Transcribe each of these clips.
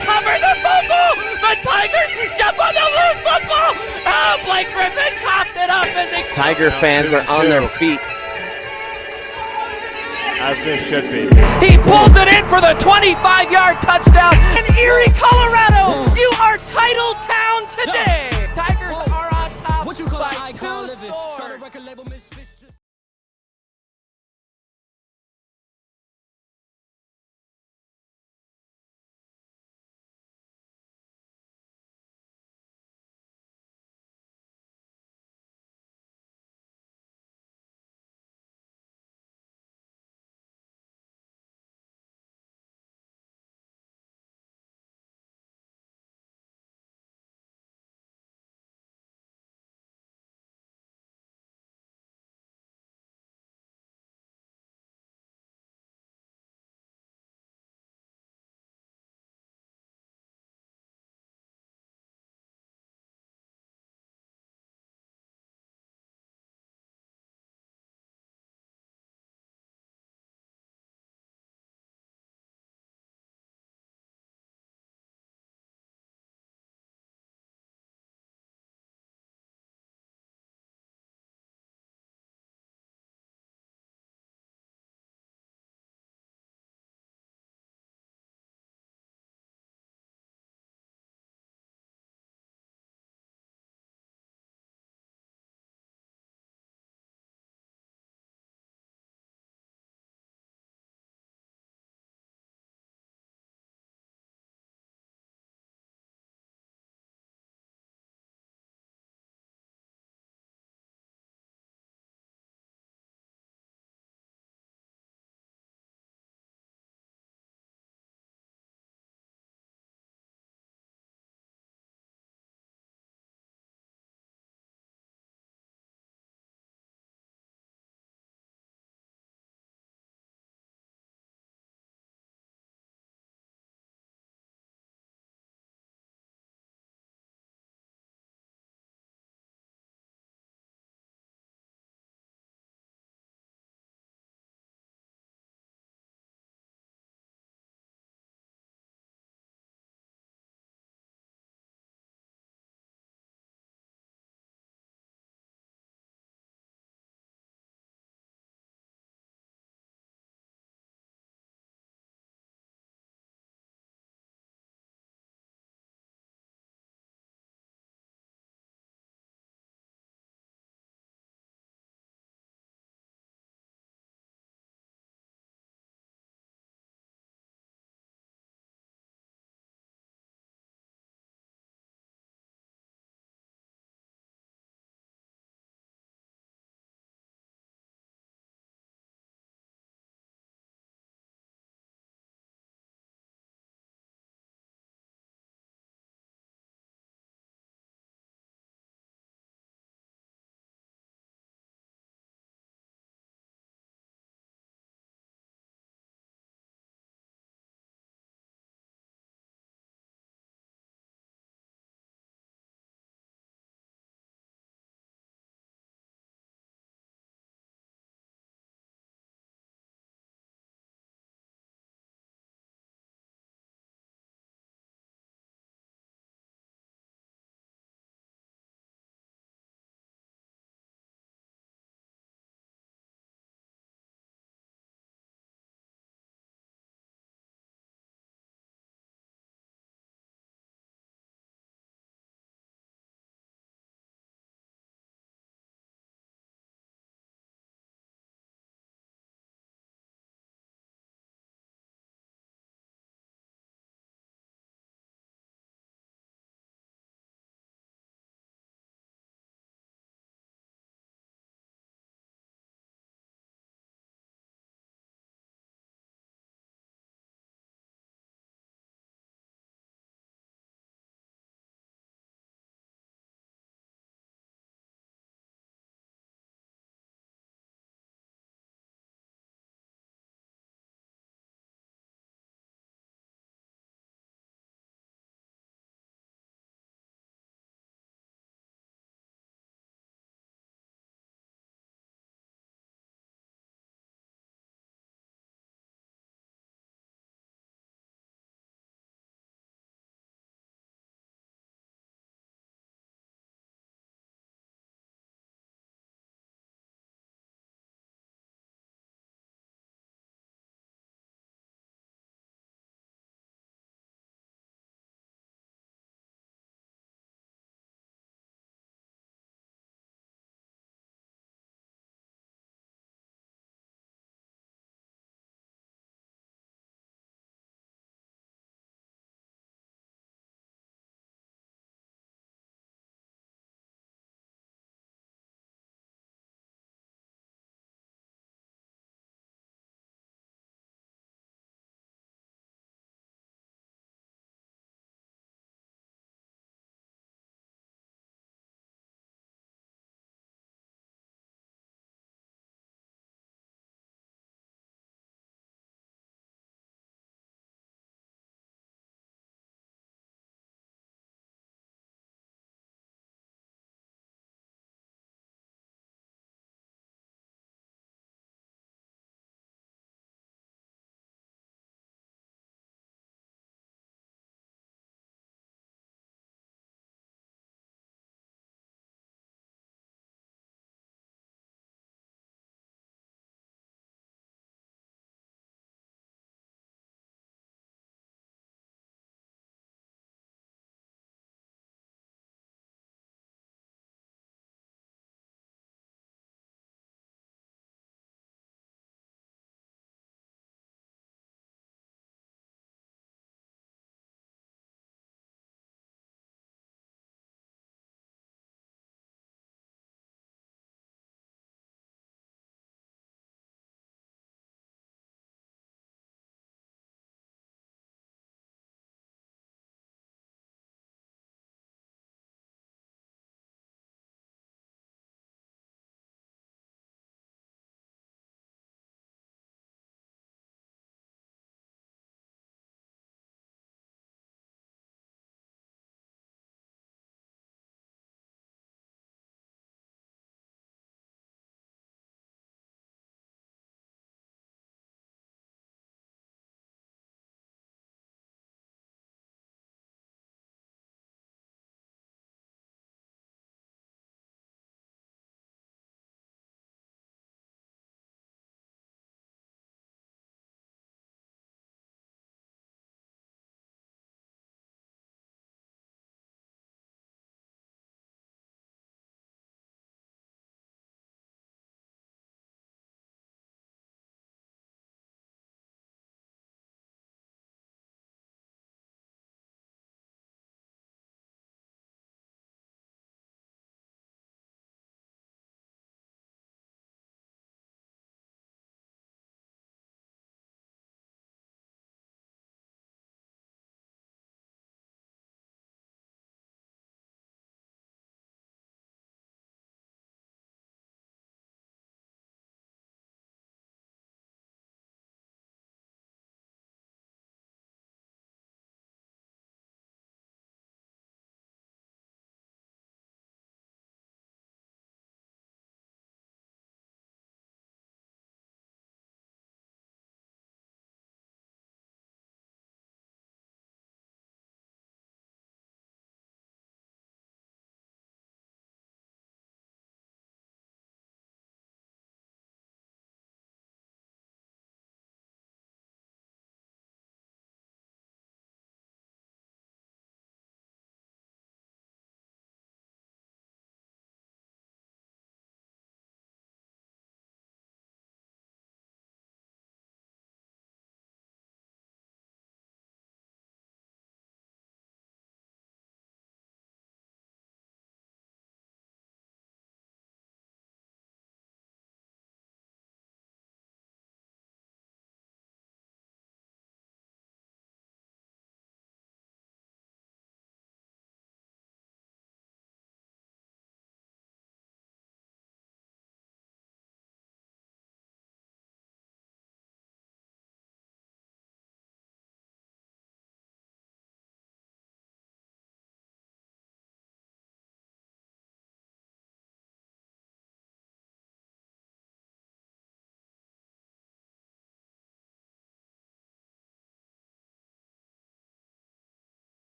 recover the football. The Tigers jump on the loose football. Oh, Blake Griffin coughed it up as he... Tiger fans are on their feet. As this should be. He pulls it in for the 25-yard touchdown. In Erie, Colorado, you are title town today. Tigers are on top by 2 scores.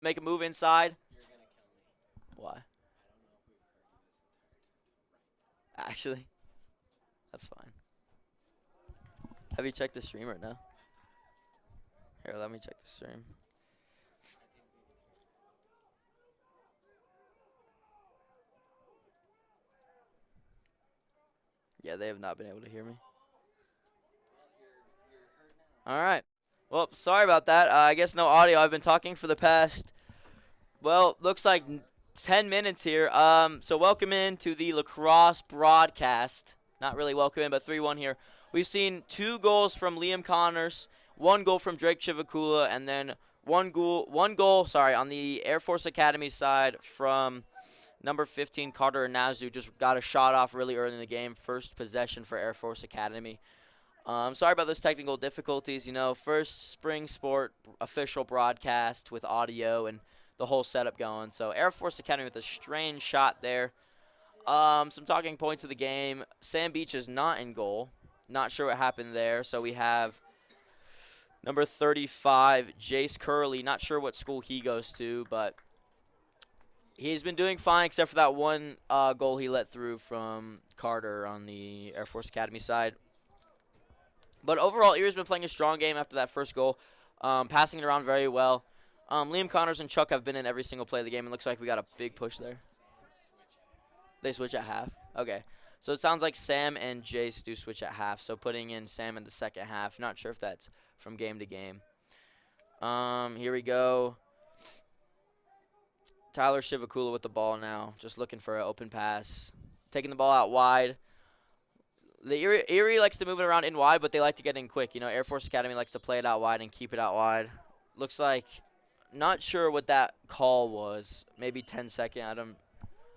make a move inside. Why? Actually, that's fine. Have you checked the stream right now? Here, let me check the stream. Yeah, they have not been able to hear me. All right. Well, sorry about that. I guess no audio. I've been talking for the past, well, looks like 10 minutes here. So welcome in to the Lacrosse broadcast. Not really welcome in, but 3-1 here. We've seen 2 goals from Liam Connors, 1 goal from Drake Chivakula, and then one goal on the Air Force Academy side from number 15, Carter Nazu. Just got a shot off really early in the game. First possession for Air Force Academy. Sorry about those technical difficulties. You know, first spring sport official broadcast with audio and the whole setup going. So Air Force Academy with a strange shot there. Some talking points of the game. Sam Beach is not in goal. Not sure what happened there. So we have number 35, Jace Curley. Not sure what school he goes to, but he's been doing fine except for that one goal he let through from Carter on the Air Force Academy side. But overall, Erie's been playing a strong game after that first goal, passing it around very well. Liam Connors and Chuck have been in every single play of the game. It looks like we got a big push there. They switch at half? Okay. So it sounds like Sam and Jace do switch at half, so putting in Sam in the second half. Not sure if that's from game to game. Here we go. Tyler Chivakula with the ball now, just looking for an open pass. Taking the ball out wide. The Erie likes to move it around in wide, but they like to get in quick. You know, Air Force Academy likes to play it out wide and keep it out wide. Looks like, not sure what that call was. Maybe 10-second. I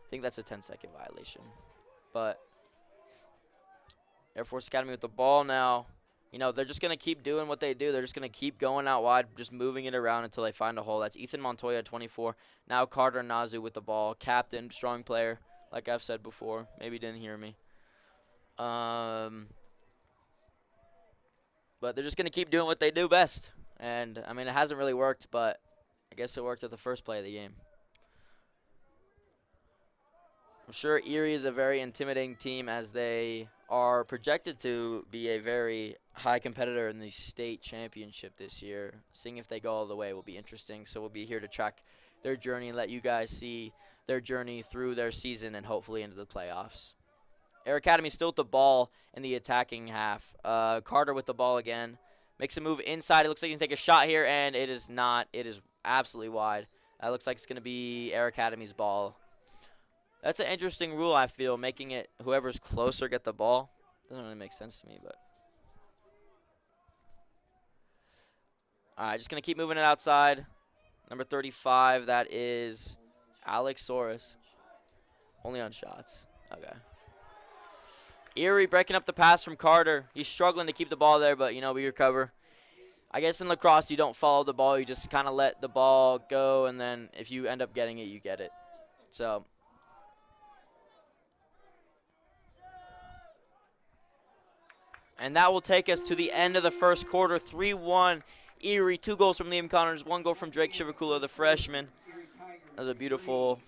think that's a 10-second violation. But Air Force Academy with the ball now. You know, they're just going to keep doing what they do. They're just going to keep going out wide, just moving it around until they find a hole. That's Ethan Montoya, 24. Now Carter Nazu with the ball. Captain, strong player, like I've said before. Maybe you didn't hear me. But they're just going to keep doing what they do best. And, I mean, it hasn't really worked, but I guess it worked at the first play of the game. I'm sure Erie is a very intimidating team as they are projected to be a very high competitor in the state championship this year. Seeing if they go all the way will be interesting. So we'll be here to track their journey and let you guys see their journey through their season and hopefully into the playoffs. Air Academy still with the ball in the attacking half. Carter with the ball again. Makes a move inside. It looks like he can take a shot here, and it is not. It is absolutely wide. It looks like it's going to be Air Academy's ball. That's an interesting rule, I feel, making it whoever's closer get the ball. Doesn't really make sense to me, but. All right, just going to keep moving it outside. Number 35, that is Alex Soros. Only on shots. Okay. Erie breaking up the pass from Carter. He's struggling to keep the ball there, but, you know, we recover. I guess in lacrosse, you don't follow the ball. You just kind of let the ball go, and then if you end up getting it, you get it. So. And that will take us to the end of the first quarter. 3-1 Erie. 2 goals from Liam Connors. 1 goal from Drake Chivakula, the freshman. That was a beautiful.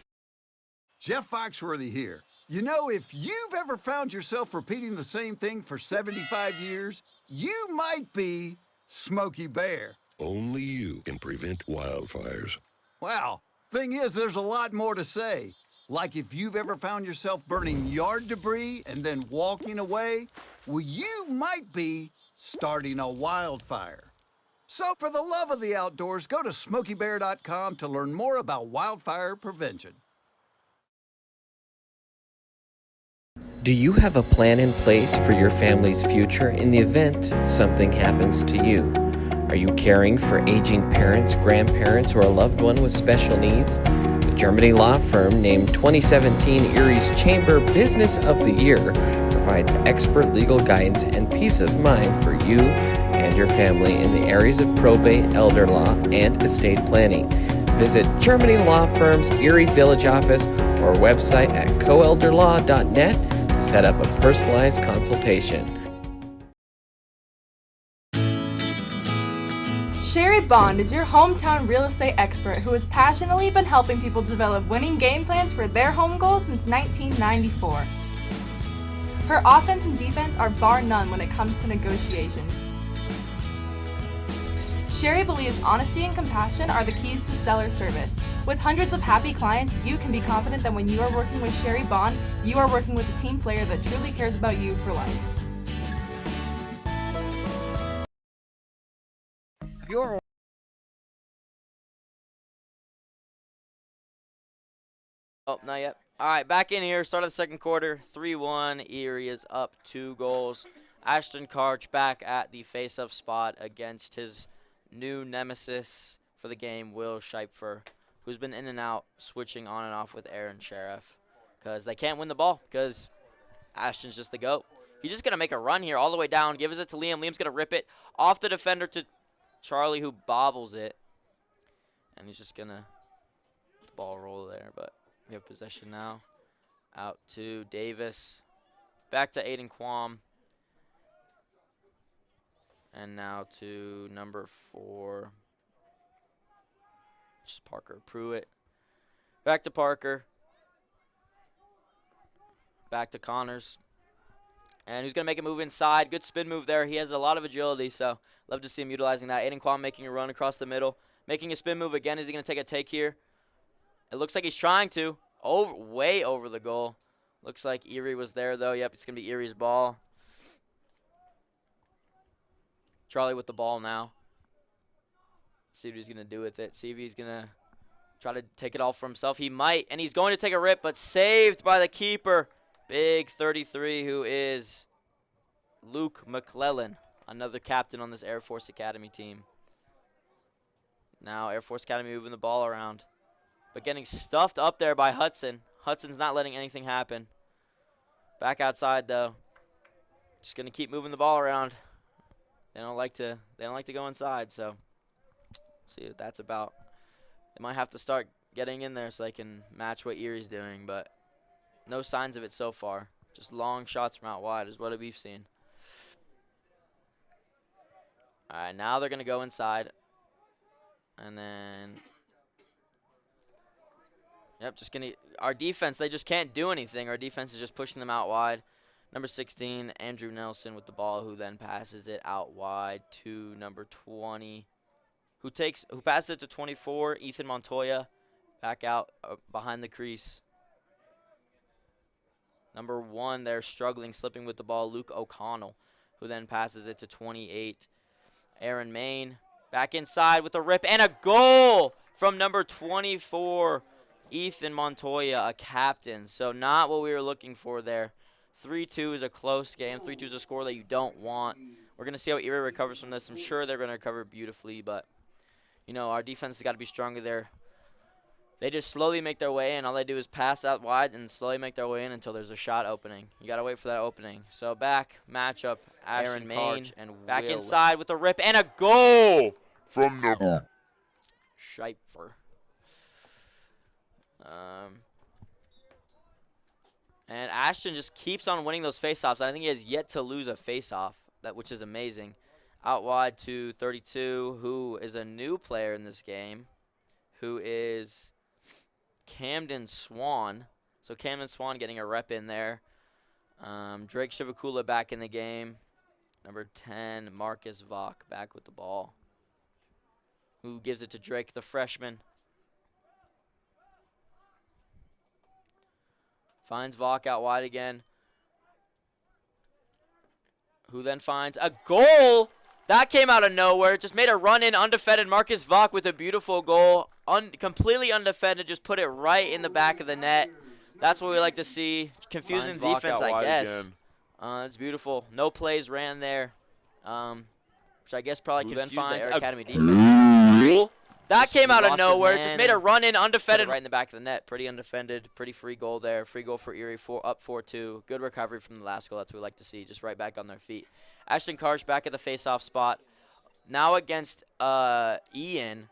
Jeff Foxworthy here. You know, if you've ever found yourself repeating the same thing for 75 years, you might be Smokey Bear. Only you can prevent wildfires. Well, thing is, there's a lot more to say. Like if you've ever found yourself burning yard debris and then walking away, well, you might be starting a wildfire. So for the love of the outdoors, go to SmokeyBear.com to learn more about wildfire prevention. Do you have a plan in place for your family's future in the event something happens to you? Are you caring for aging parents, grandparents, or a loved one with special needs? The Germany law firm named 2017 Erie's Chamber Business of the Year provides expert legal guidance and peace of mind for you and your family in the areas of probate, elder law, and estate planning. Visit Germany Law Firm's Erie Village office or website at coelderlaw.net to set up a personalized consultation. Sherry Bond is your hometown real estate expert who has passionately been helping people develop winning game plans for their home goals since 1994. Her offense and defense are bar none when it comes to negotiations. Sherry believes honesty and compassion are the keys to seller service. With hundreds of happy clients, you can be confident that when you are working with Sherry Bond, you are working with a team player that truly cares about you for life. Oh, not yet. All right, back in here. Start of the second quarter. 3-1. Erie is up 2 goals. Ashton Karch back at the face-off spot against his new nemesis for the game, Will Scheipfer, who's been in and out, switching on and off with Aaron Sheriff because they can't win the ball because Ashton's just the GOAT. He's just going to make a run here all the way down, gives it to Liam. Liam's going to rip it off the defender to Charlie, who bobbles it. And he's just going to let the ball roll there, but we have possession now. Out to Davis. Back to Aiden Quam. And now to number 4. Just Parker Pruitt. Back to Parker. Back to Connors. And who's going to make a move inside. Good spin move there. He has a lot of agility, so love to see him utilizing that. Aiden Quam making a run across the middle. Making a spin move again. Is he going to take a take here? It looks like he's trying to. Way over the goal. Looks like Erie was there, though. Yep, it's going to be Erie's ball. Charlie with the ball now. See what he's going to do with it. See if he's going to try to take it all for himself. He might, and he's going to take a rip, but saved by the keeper. Big 33, who is Luke McClellan, another captain on this Air Force Academy team. Now Air Force Academy moving the ball around, but getting stuffed up there by Hudson. Hudson's not letting anything happen. Back outside, though. Just going to keep moving the ball around. They don't like to go inside, so see what that's about. They might have to start getting in there so they can match what Erie's doing, but no signs of it so far. Just long shots from out wide is what we've seen. All right, now they're going to go inside. And then, yep, just going to, our defense, they just can't do anything. Our defense is just pushing them out wide. Number 16, Andrew Nelson with the ball, who then passes it out wide to number 20, who passes it to 24, Ethan Montoya, back out behind the crease. Number 1 there struggling, slipping with the ball, Luke O'Connell, who then passes it to 28, Aaron Main. Back inside with a rip and a goal from number 24, Ethan Montoya, a captain. So not what we were looking for there. 3-2 is a close game. 3-2 is a score that you don't want. We're going to see how Erie recovers from this. I'm sure they're going to recover beautifully, but, you know, our defense has got to be stronger there. They just slowly make their way in. All they do is pass out wide and slowly make their way in until there's a shot opening. You got to wait for that opening. So back, matchup, Aaron Main, and back inside with a rip and a goal from number Scheipfer. And Ashton just keeps on winning those faceoffs. I think he has yet to lose a faceoff, which is amazing. Out wide to 32, who is a new player in this game, who is Camden Swan. So Camden Swan getting a rep in there. Drake Shivakula back in the game. Number 10, Marcus Vach back with the ball. Who gives it to Drake, the freshman. Finds Vach out wide again. Who then finds a goal. That came out of nowhere. Just made a run in undefended. Marcus Vach with a beautiful goal. Completely undefended. Just put it right in the back of the net. That's what we like to see. Confusing the defense, I guess. It's beautiful. No plays ran there. Which I guess probably confused the Air Academy defense. That came out of nowhere. Just made a run in undefended. Right in the back of the net. Pretty undefended. Pretty free goal there. Free goal for Erie. Up 4-2. Good recovery from the last goal. That's what we like to see. Just right back on their feet. Ashton Karsh back at the face-off spot. Now against Aaron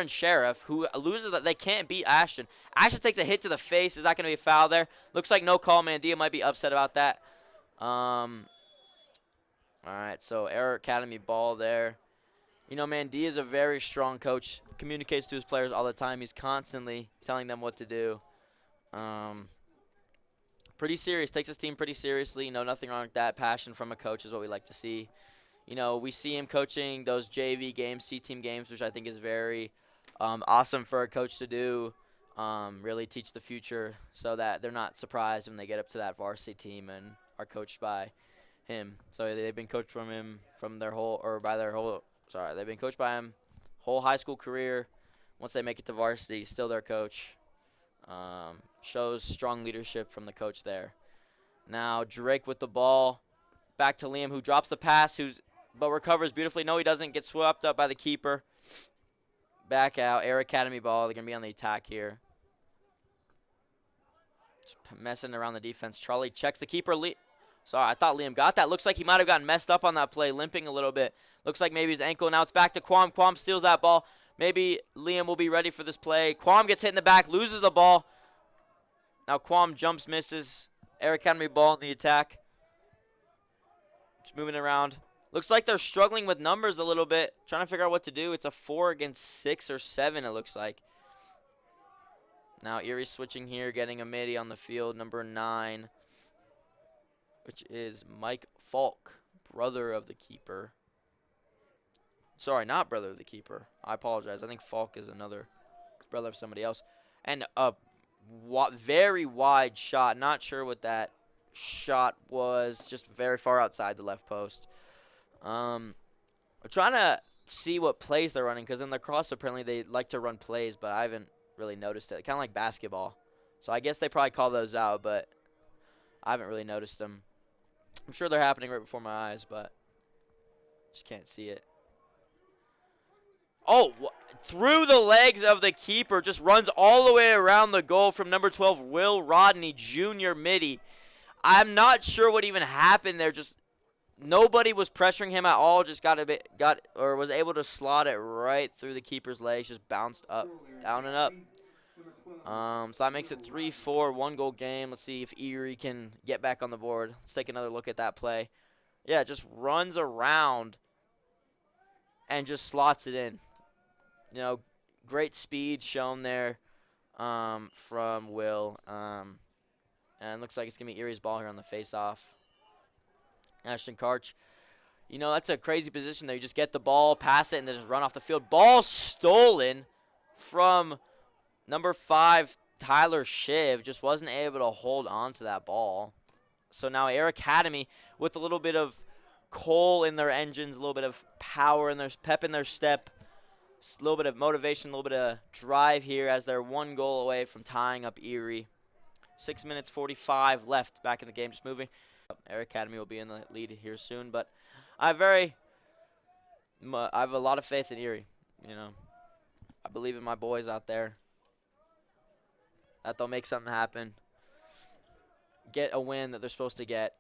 Sheriff, who loses that they can't beat Ashton. Ashton takes a hit to the face. Is that going to be a foul there? Looks like no call. Mandia might be upset about that. All right, so Air Academy ball there. You know, Mandy is a very strong coach. Communicates to his players all the time. He's constantly telling them what to do. Pretty serious. Takes his team pretty seriously. You know, nothing wrong with that. Passion from a coach is what we like to see. You know, we see him coaching those JV games, C-team games, which I think is very awesome for a coach to do. Really teach the future so that they're not surprised when they get up to that varsity team and are coached by him. So they've been coached from him they've been coached by him whole high school career. Once they make it to varsity, he's still their coach. Shows strong leadership from the coach there. Now Drake with the ball. Back to Liam, who drops the pass, but recovers beautifully. No, he doesn't. Get swept up by the keeper. Back out. Air Academy ball. They're going to be on the attack here. Just messing around the defense. Charlie checks the keeper. Sorry, I thought Liam got that. Looks like he might have gotten messed up on that play, limping a little bit. Looks like maybe his ankle. Now it's back to Quam. Quam steals that ball. Maybe Liam will be ready for this play. Quam gets hit in the back, loses the ball. Now Quam jumps, misses. Air Academy ball in the attack. Just moving around. Looks like they're struggling with numbers a little bit. Trying to figure out what to do. It's a 4 against 6 or 7, it looks like. Now Erie switching here, getting a midi on the field, number 9, which is Mike Falk, brother of the keeper. Sorry, not brother of the keeper. I apologize. I think Falk is another brother of somebody else. And a very wide shot. Not sure what that shot was. Just very far outside the left post. I'm trying to see what plays they're running, because in lacrosse apparently they like to run plays, but I haven't really noticed it. Kind of like basketball. So I guess they probably call those out, but I haven't really noticed them. I'm sure they're happening right before my eyes, but just can't see it. Oh, through the legs of the keeper, just runs all the way around the goal from number 12, Will Rodney, junior midi. I'm not sure what even happened there. Just nobody was pressuring him at all. Just was able to slot it right through the keeper's legs. Just bounced up, down and up. So that makes it 3-4, 1-goal game. Let's see if Erie can get back on the board. Let's take another look at that play. Yeah, just runs around and just slots it in. You know, great speed shown there from Will. And it looks like it's going to be Erie's ball here on the face-off. Ashton Karch. You know, that's a crazy position there. You just get the ball, pass it, and then just run off the field. Ball stolen from number 5, Tyler Shiv. Just wasn't able to hold on to that ball. So now Air Academy with a little bit of coal in their engines, a little bit of power and their pep in their step, a little bit of motivation, a little bit of drive here as they're 1 goal away from tying up Erie. 6 minutes 45 left back in the game, just moving. Air Academy will be in the lead here soon, but I have a lot of faith in Erie. You know, I believe in my boys out there, that they'll make something happen, get a win that they're supposed to get.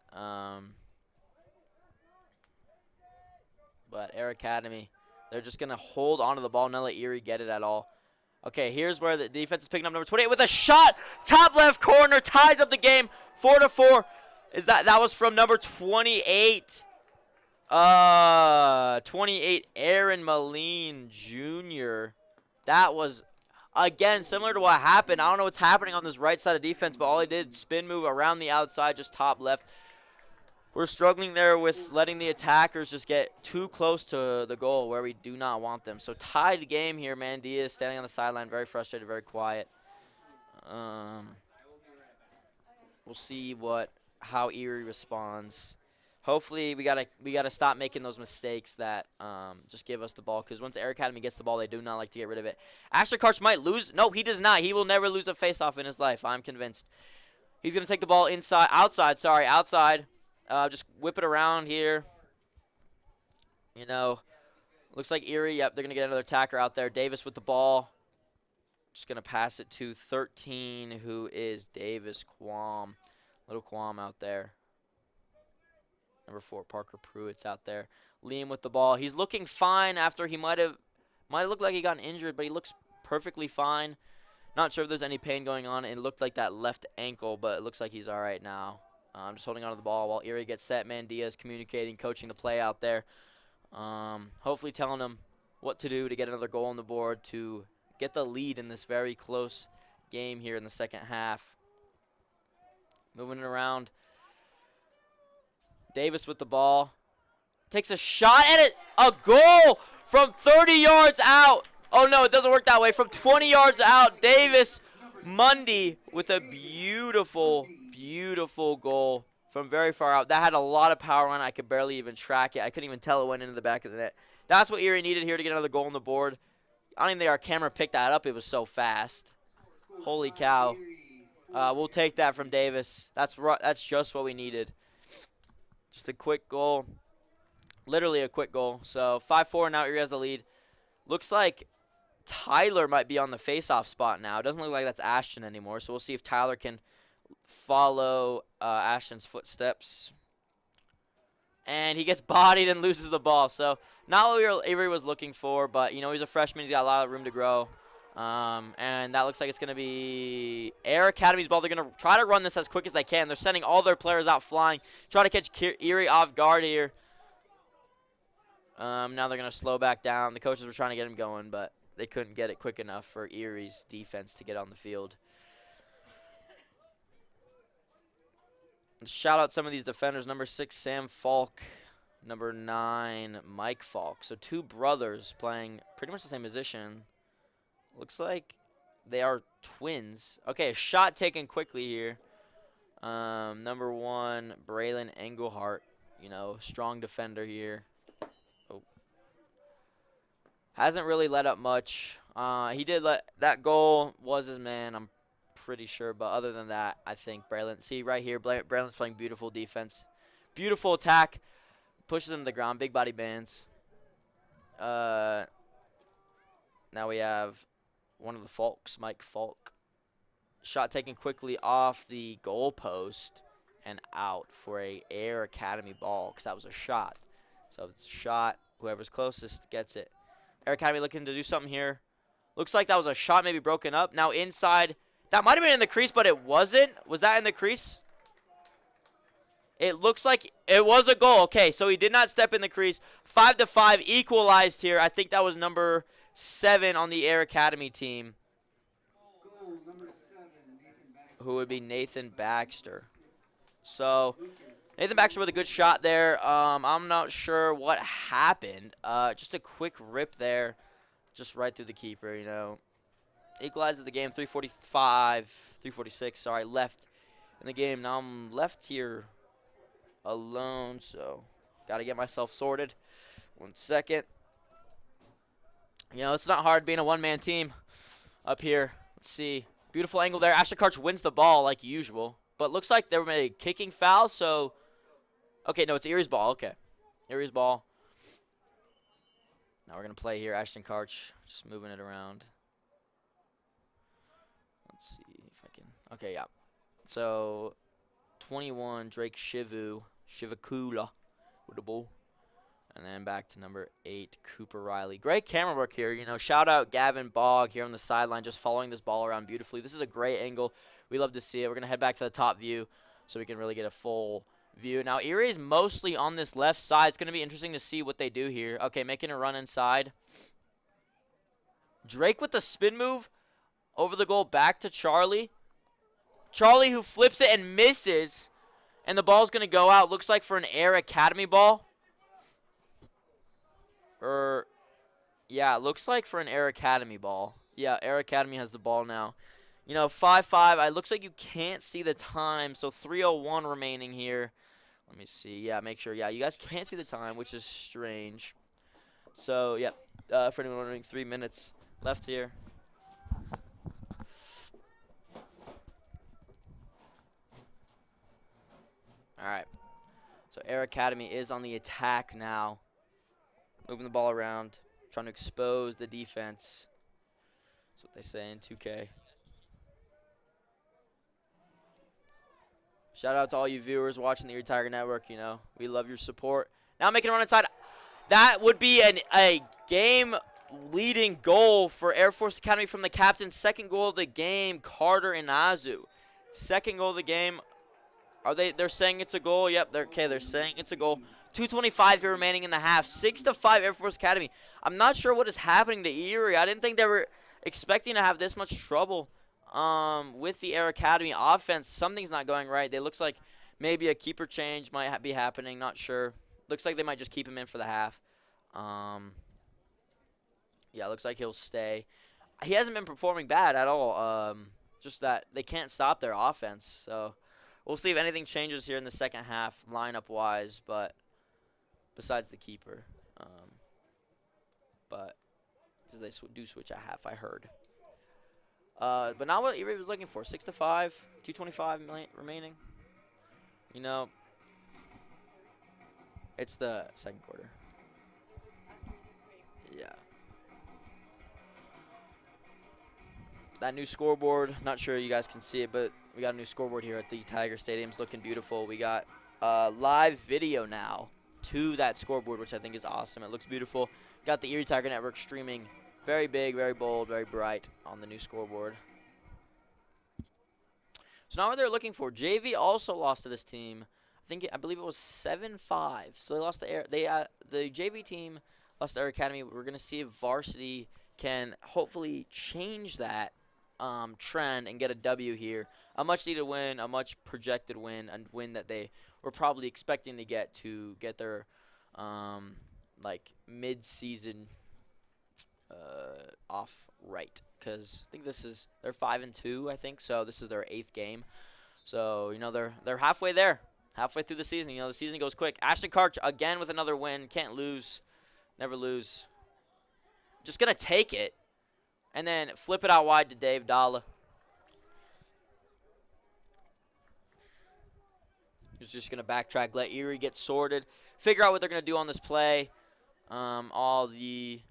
But Air Academy, they're just going to hold on to the ball, not let Erie get it at all. Okay, here's where the defense is picking up number 28 with a shot. Top left corner, ties up the game, 4-4. That was from number 28. 28, Aaron Moline Jr. That was, again, similar to what happened. I don't know what's happening on this right side of defense, but all he did, spin move around the outside, just top left. We're struggling there with letting the attackers just get too close to the goal where we do not want them. So tied game here. Mandia standing on the sideline, very frustrated, very quiet. We'll see how Erie responds. Hopefully we gotta stop making those mistakes that just give us the ball, because once Air Academy gets the ball, they do not like to get rid of it. Asher Karch might lose. No, he does not. He will never lose a face-off in his life. I'm convinced. He's gonna take the ball outside. Just whip it around here. You know, looks like Erie. Yep, they're gonna get another attacker out there. Davis with the ball. Just gonna pass it to 13, who is Davis Quam. Little Quam out there. Number 4, Parker Pruitt's out there. Liam with the ball. He's looking fine after he might have looked like he got injured, but he looks perfectly fine. Not sure if there's any pain going on. It looked like that left ankle, but it looks like he's all right now. I'm just holding on to the ball while Erie gets set. Mandia is communicating, coaching the play out there. Hopefully telling him what to do to get another goal on the board to get the lead in this very close game here in the second half. Moving it around. Davis with the ball. Takes a shot at it. A goal from 30 yards out. Oh, no, it doesn't work that way. From 20 yards out, Davis Mundy with a beautiful, beautiful goal from very far out. That had a lot of power on it. I could barely even track it. I couldn't even tell it went into the back of the net. That's what Erie needed here to get another goal on the board. I don't even think our camera picked that up. It was so fast. Holy cow. We'll take that from Davis. That's just what we needed. Just a quick goal. Literally a quick goal. So 5-4 now. Erie has the lead. Looks like Tyler might be on the face-off spot now. It doesn't look like that's Ashton anymore. So we'll see if Tyler can follow Ashton's footsteps. And he gets bodied and loses the ball. So not what Erie was looking for, but, you know, he's a freshman. He's got a lot of room to grow. And that looks like it's going to be Air Academy's ball. They're going to try to run this as quick as they can. They're sending all their players out flying. Try to catch Erie off guard here. Now they're going to slow back down. The coaches were trying to get him going, but they couldn't get it quick enough for Erie's defense to get on the field. Shout out some of these defenders. Number 6, Sam Falk. Number 9, Mike Falk. So 2 brothers playing pretty much the same position. Looks like they are twins. Okay, a shot taken quickly here. Number 1, Braylon Engelhart. You know, strong defender here. Oh. Hasn't really let up much. He did let that goal was his man, I'm pretty sure. But other than that, I think Braylon. See right here, Braylon's playing beautiful defense. Beautiful attack. Pushes him to the ground. Big body bands. Now we have one of the Falks, Mike Falk. Shot taken quickly off the goal post and out for a Air Academy ball because that was a shot. So if it's a shot, whoever's closest gets it. Air Academy looking to do something here. Looks like that was a shot maybe broken up. Now inside. That might have been in the crease, but it wasn't. Was that in the crease? It looks like it was a goal. Okay, so he did not step in the crease. 5-5 equalized here. I think that was number 7 on the Air Academy team, who would be Nathan Baxter. So Nathan Baxter with a good shot there. I'm not sure what happened. Just a quick rip there, just right through the keeper, you know. Equalizes the game, 3:46, sorry, left in the game. Now I'm left here alone, so got to get myself sorted. 1 second. You know, it's not hard being a one-man team up here. Let's see. Beautiful angle there. Ashton Karch wins the ball like usual. But looks like they were made a kicking foul, so... Okay, no, it's Erie's ball. Okay. Erie's ball. Now we're going to play here. Ashton Karch just moving it around. Let's see if I can... Okay, yeah. So, 21, Drake Shivakula with the ball. And then back to number 8, Cooper Riley. Great camera work here. You know, shout out Gavin Bogg here on the sideline, just following this ball around beautifully. This is a great angle. We love to see it. We're going to head back to the top view so we can really get a full view. Now, Erie is mostly on this left side. It's going to be interesting to see what they do here. Okay, making a run inside. Drake with the spin move over the goal back to Charlie. Charlie who flips it and misses. And the ball's going to go out. Looks like for an Air Academy ball. Yeah, it looks like for an Air Academy ball. Yeah, Air Academy has the ball now. You know, 5-5. It looks like you can't see the time. So 3:01 remaining here. Let me see. Yeah, make sure. Yeah, you guys can't see the time, which is strange. So, yeah, for anyone wondering, 3 minutes left here. All right. So Air Academy is on the attack now. Moving the ball around, trying to expose the defense. That's what they say in 2K. Shout out to all you viewers watching the Erie Tiger Network. You know, we love your support. Now making a run inside. That would be a game-leading goal for Air Force Academy from the captain. Second goal of the game, Carter Inazu. Second goal of the game. They're saying it's a goal? Yep, they're saying it's a goal. 2:25 here remaining in the half. 6-5 Air Force Academy. I'm not sure what is happening to Erie. I didn't think they were expecting to have this much trouble with the Air Academy offense. Something's not going right. It looks like maybe a keeper change might be happening. Not sure. Looks like they might just keep him in for the half. Yeah, looks like he'll stay. He hasn't been performing bad at all. Just that they can't stop their offense. So we'll see if anything changes here in the second half lineup-wise, but besides the keeper. But they do switch at half, I heard. But not what Erie was looking for. 6-5, 2:25 remaining. You know, it's the second quarter. Yeah. That new scoreboard, not sure you guys can see it, but we got a new scoreboard here at the Tiger Stadium's looking beautiful. We got live video now to that scoreboard, which I think is awesome. It looks beautiful. Got the Erie Tiger Network streaming very big, very bold, very bright on the new scoreboard. So now what they're looking for. JV also lost to this team. I believe it was 7-5. So they lost the JV team lost to Air Academy. We're gonna see if varsity can hopefully change that trend and get a W here. A much needed win, a much projected win, a win that they were probably expecting to get their like mid-season off right, because I think they're 5-2, I think, so this is their 8th game. So you know they're halfway there, halfway through the season. You know the season goes quick. Ashton Karch again with another win. Can't lose, never lose. Just gonna take it, and then flip it out wide to Dave Dalla. He's just gonna backtrack, let Erie get sorted, figure out what they're gonna do on this play. All the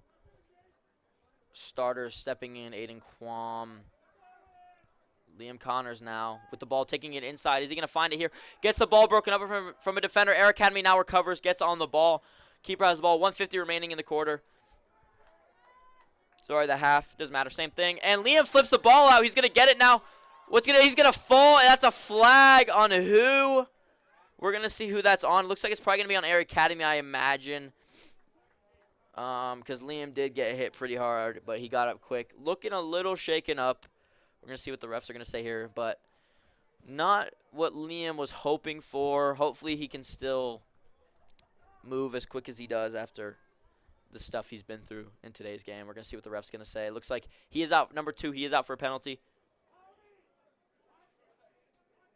starters stepping in. Aiden Quam. Liam Connors now with the ball, taking it inside. Is he going to find it here? Gets the ball broken up from a defender. Air Academy now recovers, gets on the ball. Keeper has the ball. 1:50 remaining in the quarter. Sorry, the half. Doesn't matter. Same thing. And Liam flips the ball out. He's going to get it now. He's going to fall. That's a flag on who? We're going to see who that's on. Looks like it's probably going to be on Air Academy, I imagine. Because Liam did get hit pretty hard, but he got up quick. Looking a little shaken up. We're going to see what the refs are going to say here, but not what Liam was hoping for. Hopefully he can still move as quick as he does after the stuff he's been through in today's game. We're going to see what the ref's going to say. It looks like he is out. Number 2, he is out for a penalty.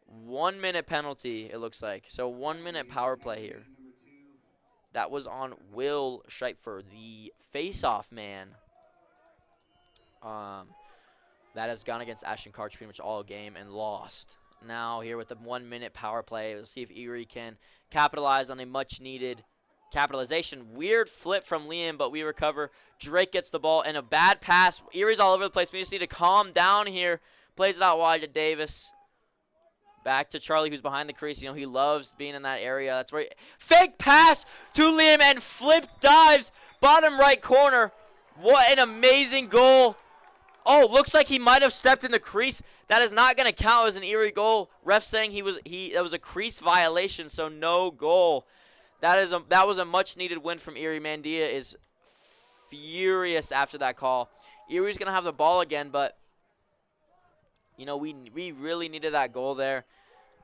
1 minute penalty, it looks like. So 1 minute power play here. That was on Will Scheipfer, the face-off man. That has gone against Ashton Karch pretty much all game and lost. Now here with the 1 minute power play, we'll see if Erie can capitalize on a much-needed capitalization. Weird flip from Liam, but we recover. Drake gets the ball and a bad pass. Erie's all over the place. We just need to calm down here. Plays it out wide to Davis. Back to Charlie, who's behind the crease. You know, he loves being in that area. That's where fake pass to Liam and flip dives. Bottom right corner. What an amazing goal. Oh, looks like he might have stepped in the crease. That is not going to count as an Erie goal. Ref saying that was a crease violation, so no goal. That was a much-needed win from Erie. Mandia is furious after that call. Erie's going to have the ball again, but you know, we really needed that goal there.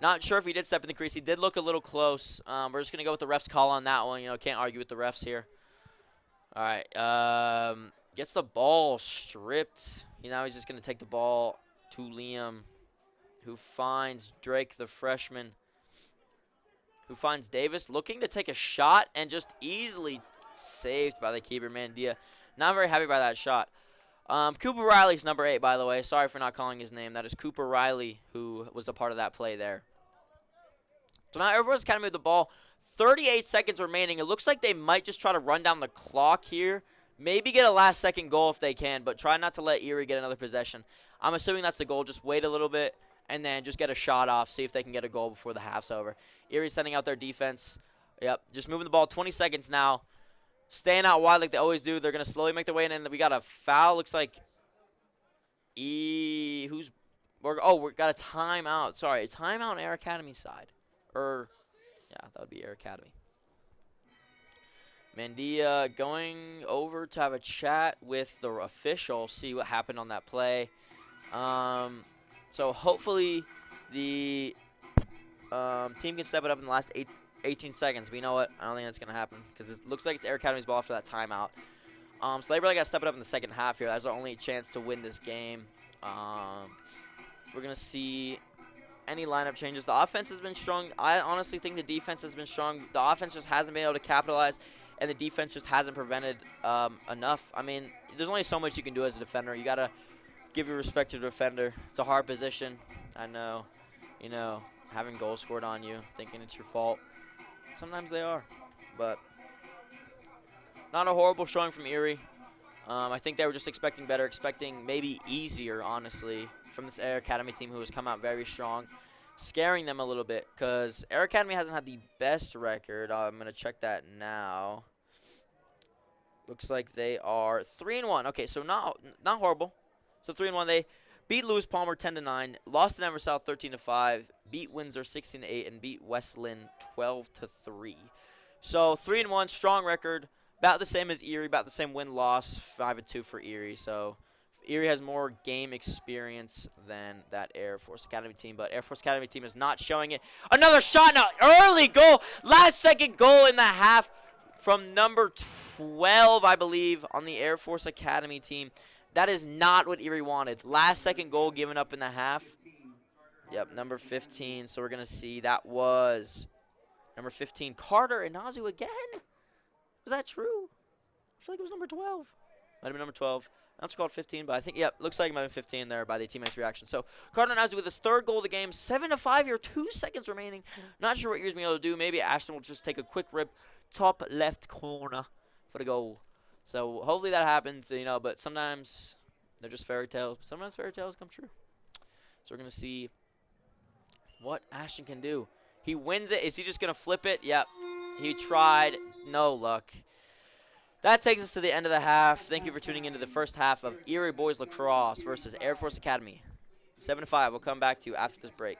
Not sure if he did step in the crease. He did look a little close. We're just going to go with the ref's call on that one. You know, can't argue with the refs here. All right. Gets the ball stripped. You know, he's just going to take the ball to Liam, who finds Drake, the freshman, who finds Davis, looking to take a shot and just easily saved by the keeper, Mandia. Not very happy by that shot. Cooper Riley's number 8, by the way. Sorry for not calling his name. That is Cooper Riley, who was a part of that play there. So now everyone's kind of moved the ball. 38 seconds remaining. It looks like they might just try to run down the clock here. Maybe get a last-second goal if they can, but try not to let Erie get another possession. I'm assuming that's the goal. Just wait a little bit and then just get a shot off, see if they can get a goal before the half's over. Erie's sending out their defense. Yep, just moving the ball. 20 seconds now. Staying out wide like they always do. They're going to slowly make their way in, and we got a foul. Looks like we got a timeout. Sorry, a timeout on Air Academy side. Yeah, that would be Air Academy. Mandia going over to have a chat with the official, see what happened on that play. So hopefully the team can step it up in the last 18 seconds. But you know what? I don't think that's going to happen because it looks like it's Air Academy's ball after that timeout. So they really got to step it up in the second half here. That's our only chance to win this game. We're going to see any lineup changes. The offense has been strong. I honestly think the defense has been strong. The offense just hasn't been able to capitalize, and the defense just hasn't prevented enough. I mean, there's only so much you can do as a defender. You got to give your respect to the defender. It's a hard position. I know, having goals scored on you, thinking it's your fault. Sometimes they are, but not a horrible showing from Erie. I think they were just expecting better, expecting maybe easier, honestly, from this Air Academy team who has come out very strong, scaring them a little bit because Air Academy hasn't had the best record. I'm going to check that now. Looks like they are 3-1. Okay, so not horrible. So 3-1. They beat Lewis Palmer 10-9, lost to Denver South 13-5, beat Windsor 16-8, and beat Westland 12-3. So 3-1, strong record. About the same as Erie, about the same win-loss, 5-2 for Erie. So Erie has more game experience than that Air Force Academy team, but Air Force Academy team is not showing it. Another shot, an early goal, last-second goal in the half from number 12, I believe, on the Air Force Academy team. That is not what Erie wanted. Last-second goal given up in the half. Yep, number 15. So we're going to see that was number 15, Carter Inazu again. Was that true? I feel like it was number 12. Might have been number 12. That's called 15, but I think, yep, looks like it might have been 15 there by the teammates' reaction. So Carter Inazu with his third goal of the game, 7-5 here, 2 seconds remaining. Not sure what Erie's going to be able to do. Maybe Ashton will just take a quick rip, top left corner for the goal. So hopefully that happens, but sometimes they're just fairy tales. Sometimes fairy tales come true. So we're going to see what Ashton can do. He wins it. Is he just going to flip it? Yep. He tried. No luck. That takes us to the end of the half. Thank you for tuning into the first half of Erie Boys Lacrosse versus Air Force Academy. 7-5. We'll come back to you after this break.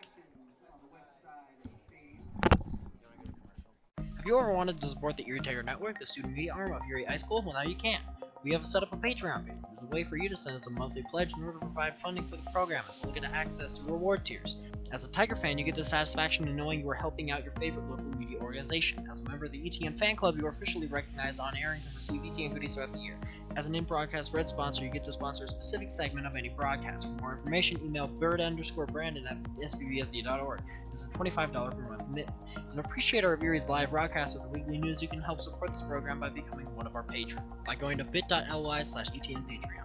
Have you ever wanted to support the Erie Tiger Network, the student media arm of Erie High School? Well, now you can. We have set up a Patreon page. There's a way for you to send us a monthly pledge in order to provide funding for the program, as well as get access to reward tiers. As a Tiger fan, you get the satisfaction of knowing you are helping out your favorite local media organization. As a member of the ETN fan club, you are officially recognized on air and can receive ETN goodies throughout the year. As an in-broadcast red sponsor, you get to sponsor a specific segment of any broadcast. For more information, email bird_brandon at sbbsd.org. This is a $25 per month commitment. As an appreciator of Erie's live broadcast with the weekly news, you can help support this program by becoming one of our patrons by going to bit.ly/ETN Patreon.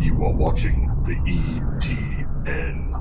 You are watching the ETN.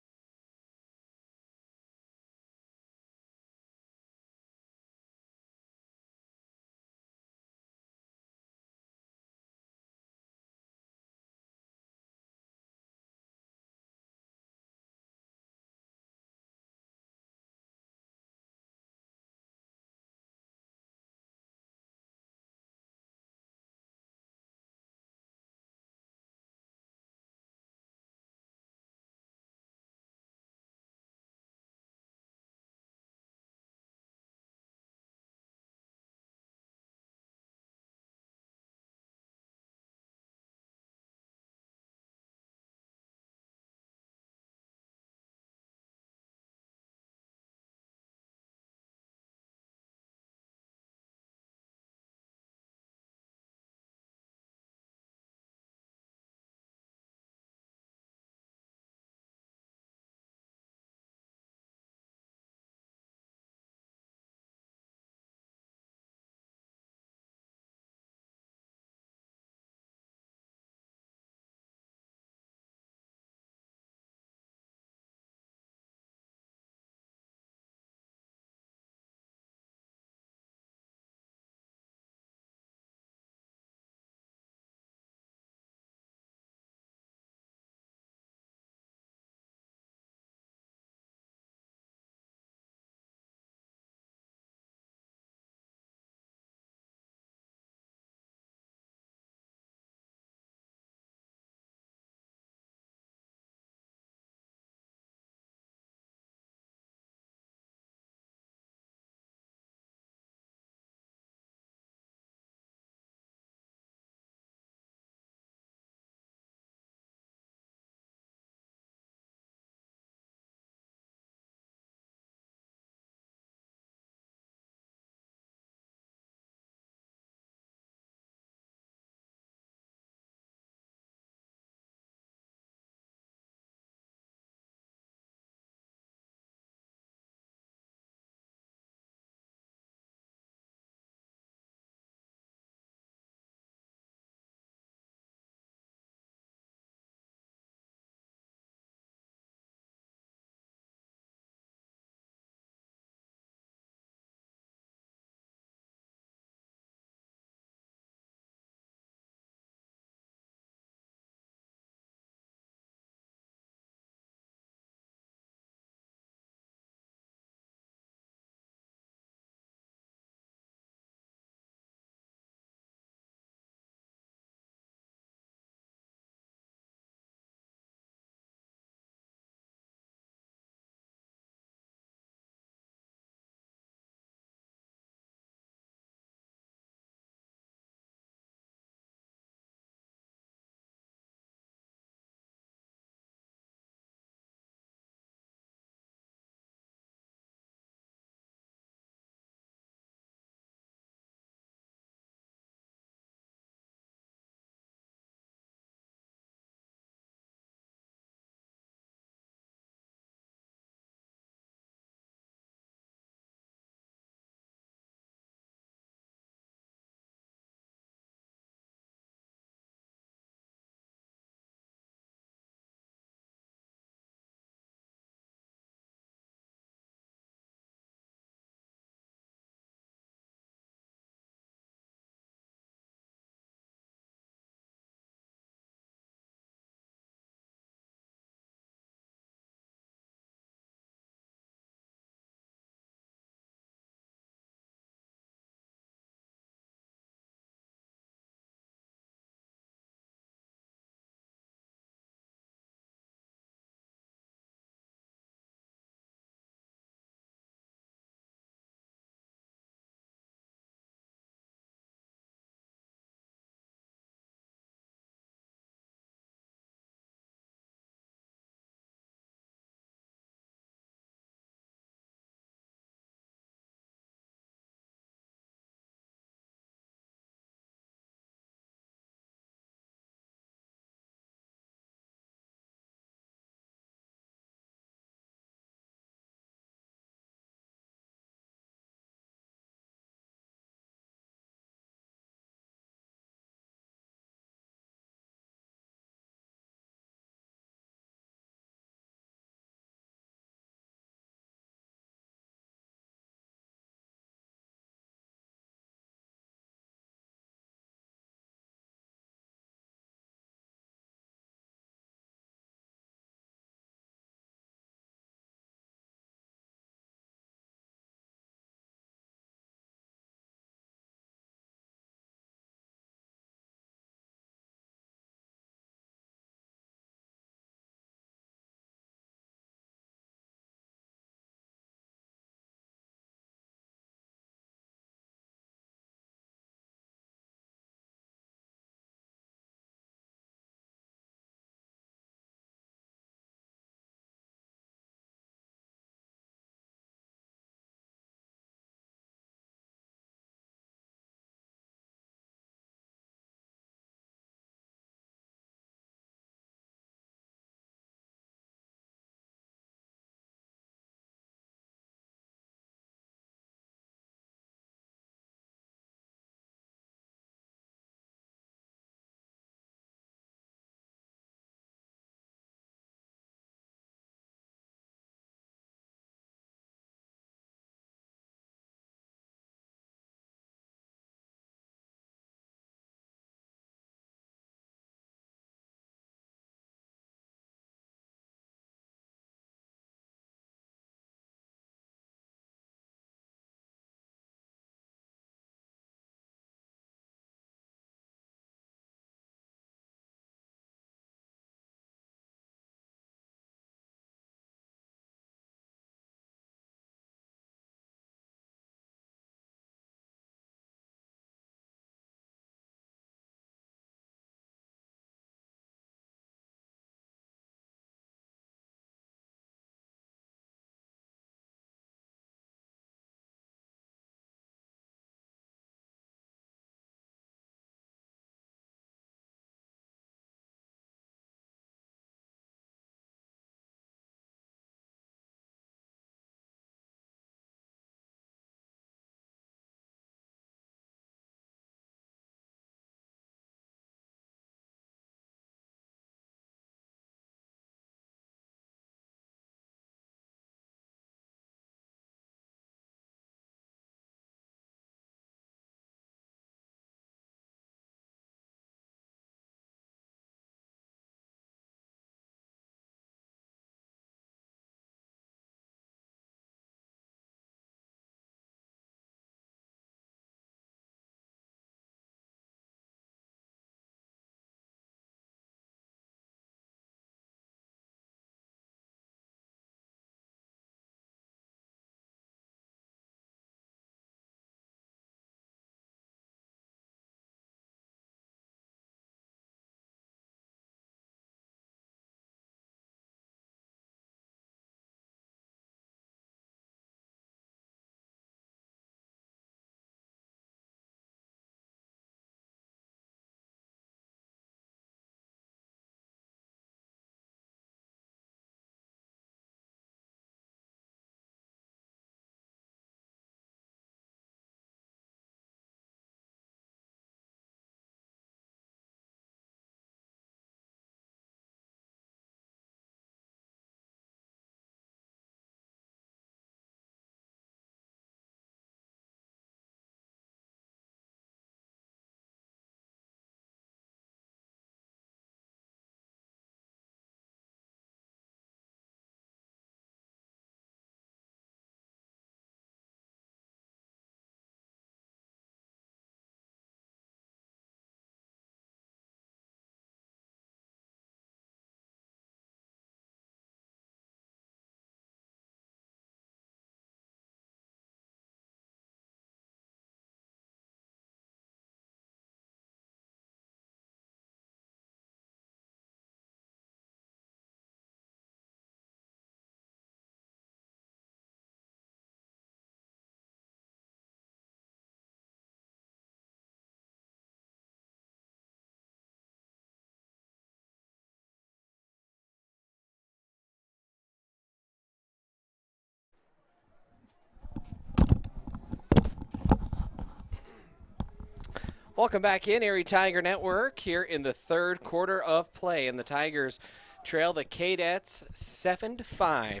Welcome back in Erie Tiger Network here in the third quarter of play, and the Tigers trail the Cadettes 7-5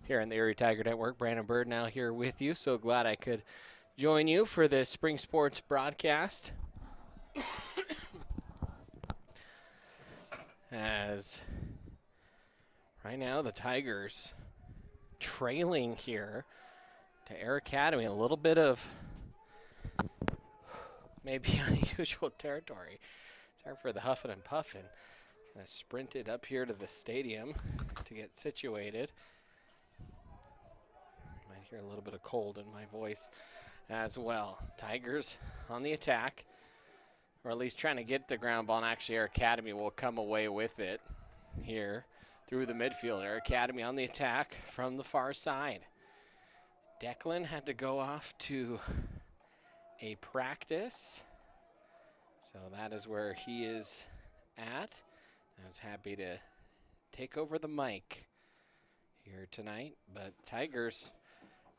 here in the Erie Tiger Network. Brandon Bird now here with you. So glad I could join you for this spring sports broadcast. As right now the Tigers trailing here to Air Academy, a little bit of maybe unusual territory. Sorry for the huffing and puffing. Kind of sprinted up here to the stadium to get situated. Might hear a little bit of cold in my voice as well. Tigers on the attack, or at least trying to get the ground ball, and actually Air Academy will come away with it here through the midfield. Air Academy on the attack from the far side. Declan had to go off to a practice, so that is where he is at. I was happy to take over the mic here tonight, but Tigers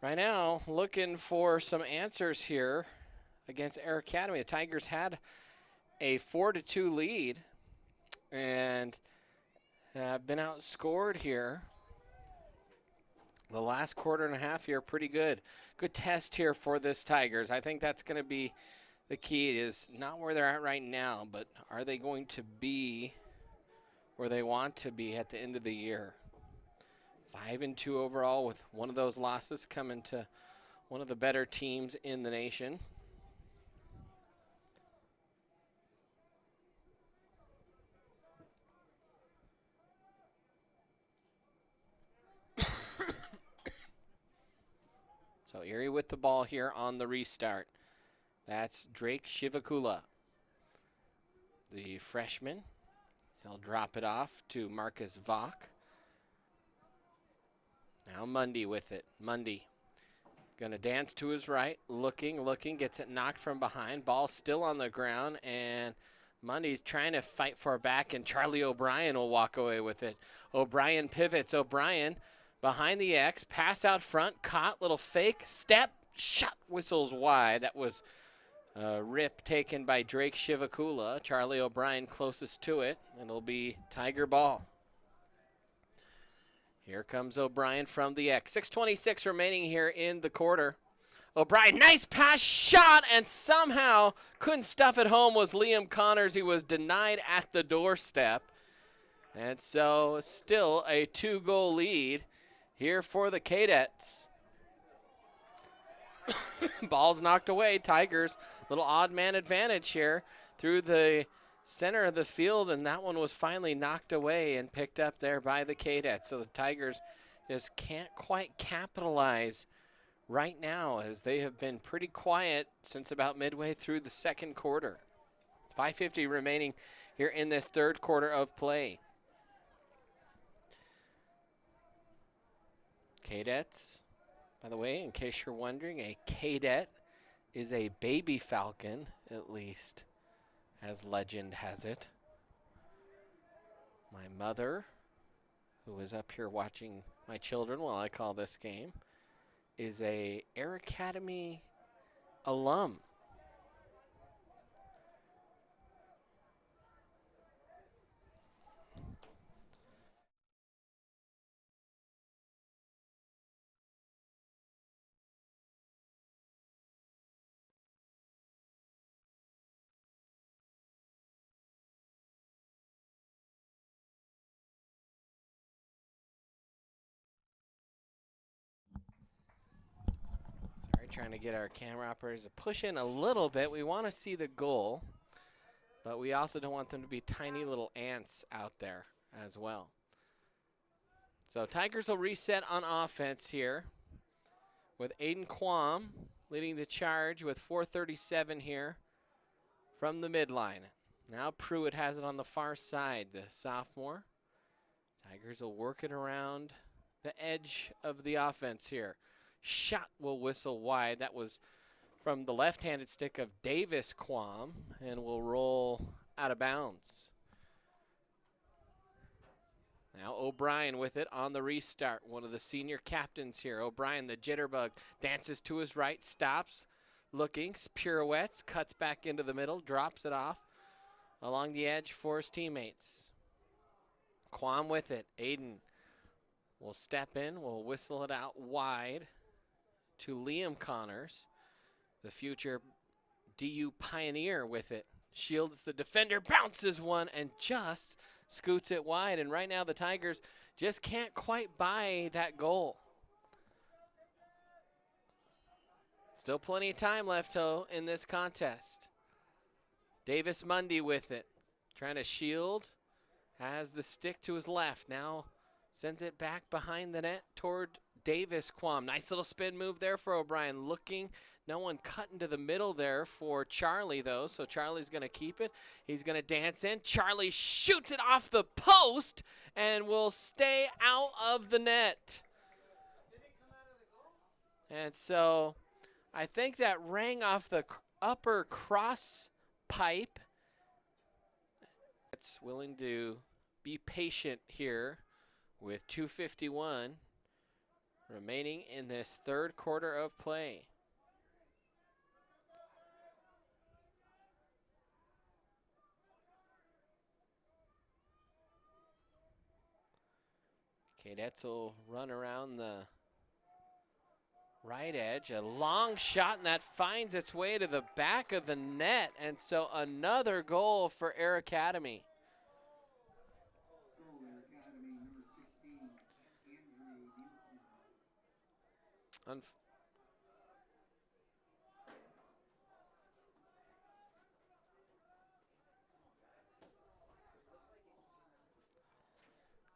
right now looking for some answers here against Air Academy. The Tigers had a 4-2 lead and have been outscored here. The last quarter and a half here, pretty good. Good test here for this Tigers. I think that's going to be the key, is not where they're at right now, but are they going to be where they want to be at the end of the year? 5-2 overall, with one of those losses coming to one of the better teams in the nation. So Erie with the ball here on the restart. That's Drake Shivakula, the freshman. He'll drop it off to Marcus Vach. Now Mundy with it. Mundy gonna dance to his right, looking, gets it knocked from behind. Ball still on the ground, and Mundy's trying to fight for it back, and Charlie O'Brien will walk away with it. O'Brien pivots. O'Brien behind the X, pass out front, caught, little fake, step, shot, whistles wide. That was a rip taken by Drake Shivakula. Charlie O'Brien closest to it, and it'll be Tiger ball. Here comes O'Brien from the X. 6:26 remaining here in the quarter. O'Brien, nice pass, shot, and somehow couldn't stuff it home was Liam Connors. He was denied at the doorstep. And so still a 2-goal lead here for the Cadettes. Ball's knocked away. Tigers, little odd man advantage here through the center of the field, and that one was finally knocked away and picked up there by the Cadettes. So the Tigers just can't quite capitalize right now, as they have been pretty quiet since about midway through the second quarter. 5:50 remaining here in this third quarter of play. Cadettes, by the way, in case you're wondering, a cadet is a baby falcon, at least as legend has it. My mother, who is up here watching my children while I call this game, is a Air Academy alum. Trying to get our camera operators to push in a little bit. We want to see the goal, but we also don't want them to be tiny little ants out there as well. So Tigers will reset on offense here with Aiden Quam leading the charge with 4:37 here from the midline. Now Pruitt has it on the far side, the sophomore. Tigers will work it around the edge of the offense here. Shot will whistle wide. That was from the left-handed stick of Davis Quam, and will roll out of bounds. Now O'Brien with it on the restart. One of the senior captains here. O'Brien, the jitterbug, dances to his right, stops, looking, pirouettes, cuts back into the middle, drops it off along the edge for his teammates. Quam with it. Aiden will step in, will whistle it out wide to Liam Connors, the future DU Pioneer with it. Shields the defender, bounces one, and just scoots it wide. And right now the Tigers just can't quite buy that goal. Still plenty of time left, though, in this contest. Davis Mundy with it. Trying to shield. Has the stick to his left. Now sends it back behind the net toward Davis Quam. Nice little spin move there for O'Brien. Looking. No one cut into the middle there for Charlie, though. So Charlie's going to keep it. He's going to dance in. Charlie shoots it off the post and will stay out of the net. And so I think that rang off the upper cross pipe. It's willing to be patient here with 2:51 remaining in this third quarter of play. Cadets will run around the right edge. A long shot, and that finds its way to the back of the net. And so another goal for Air Academy.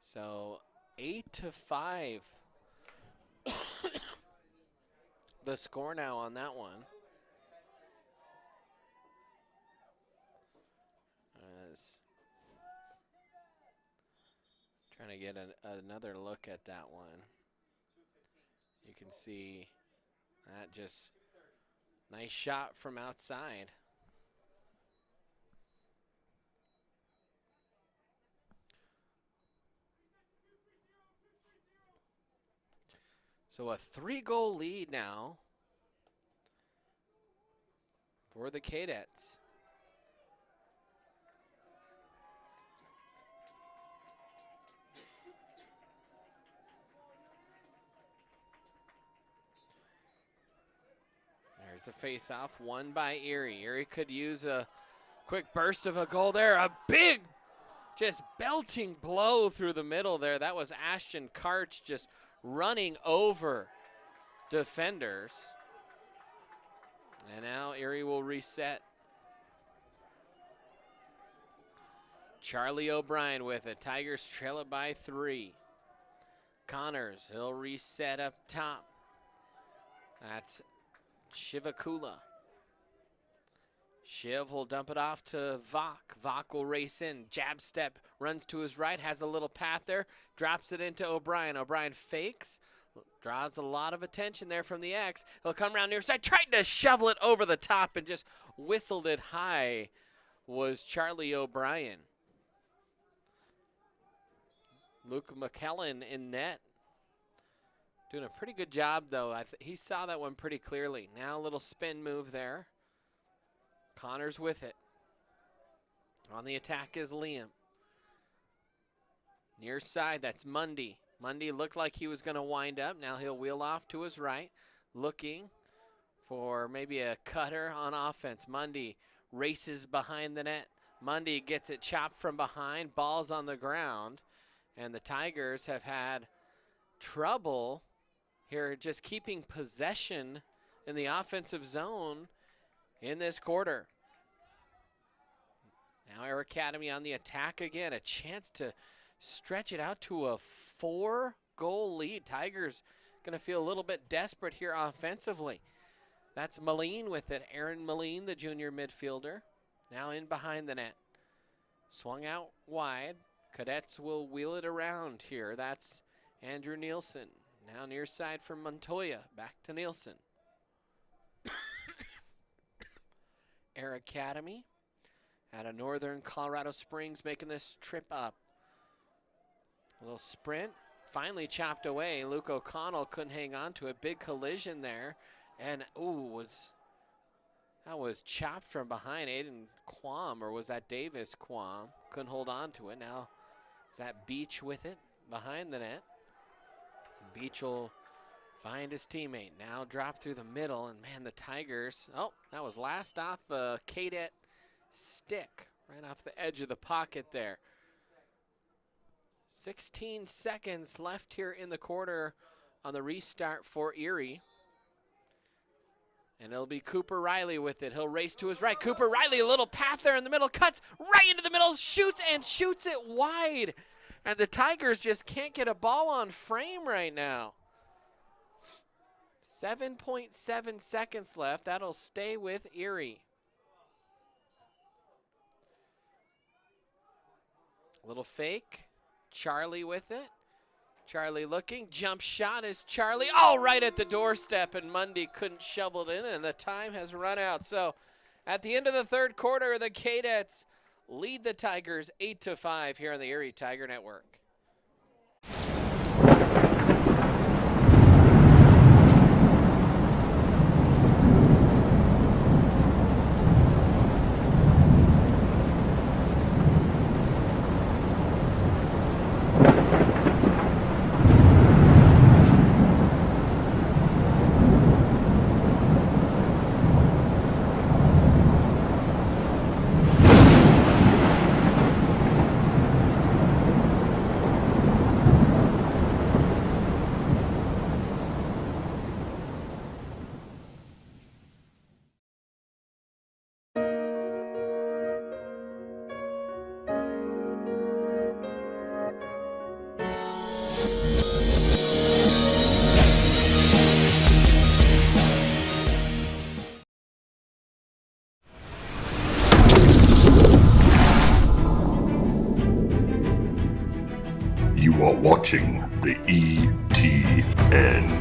So 8-5. The score now on that one. Trying to get another look at that one. You can see that just nice shot from outside. So a 3-goal lead now for the Cadets. There's a face-off, won by Erie. Erie could use a quick burst of a goal there. A big, just belting blow through the middle there. That was Ashton Karch just running over defenders. And now Erie will reset. Charlie O'Brien with it. Tigers trail it by 3. Connors, he'll reset up top. That's Shivakula. Shiv will dump it off to Vok. Vok will race in. Jab step, runs to his right, has a little path there, drops it into O'Brien. O'Brien fakes, draws a lot of attention there from the X. He'll come around near side, tried to shovel it over the top and just whistled it high was Charlie O'Brien. Luke McKellen in net. Doing a pretty good job, though. He saw that one pretty clearly. Now a little spin move there. Connors with it. On the attack is Liam. Near side, that's Mundy. Mundy looked like he was going to wind up. Now he'll wheel off to his right, looking for maybe a cutter on offense. Mundy races behind the net. Mundy gets it chopped from behind. Ball's on the ground. And the Tigers have had trouble here just keeping possession in the offensive zone in this quarter. Now Air Academy on the attack again. A chance to stretch it out to a 4-goal lead. Tigers going to feel a little bit desperate here offensively. That's Moline with it. Aaron Moline, the junior midfielder. Now in behind the net. Swung out wide. Cadets will wheel it around here. That's Andrew Nielsen. Now near side for Montoya. Back to Nielsen. Air Academy out of northern Colorado Springs making this trip up. A little sprint. Finally chopped away. Luke O'Connell couldn't hang on to it. Big collision there. And, ooh, was That was chopped from behind. Aiden Quam, or was that Davis Quam? Couldn't hold on to it. Now is that Beach with it behind the net. Beach will find his teammate. Now drop through the middle, and man, the Tigers. Oh, that was last off a cadet stick, right off the edge of the pocket there. 16 seconds left here in the quarter on the restart for Erie. And it'll be Cooper Riley with it. He'll race to his right. Cooper Riley, a little path there in the middle, cuts right into the middle, shoots it wide. And the Tigers just can't get a ball on frame right now. 7.7 seconds left. That'll stay with Erie. Little fake. Charlie with it. Charlie looking. Jump shot is Charlie. Oh, right at the doorstep, and Mundy couldn't shovel it in, and the time has run out. So at the end of the third quarter, the Cadets lead the Tigers 8-5 here on the Erie Tiger Network. You are watching the ETN.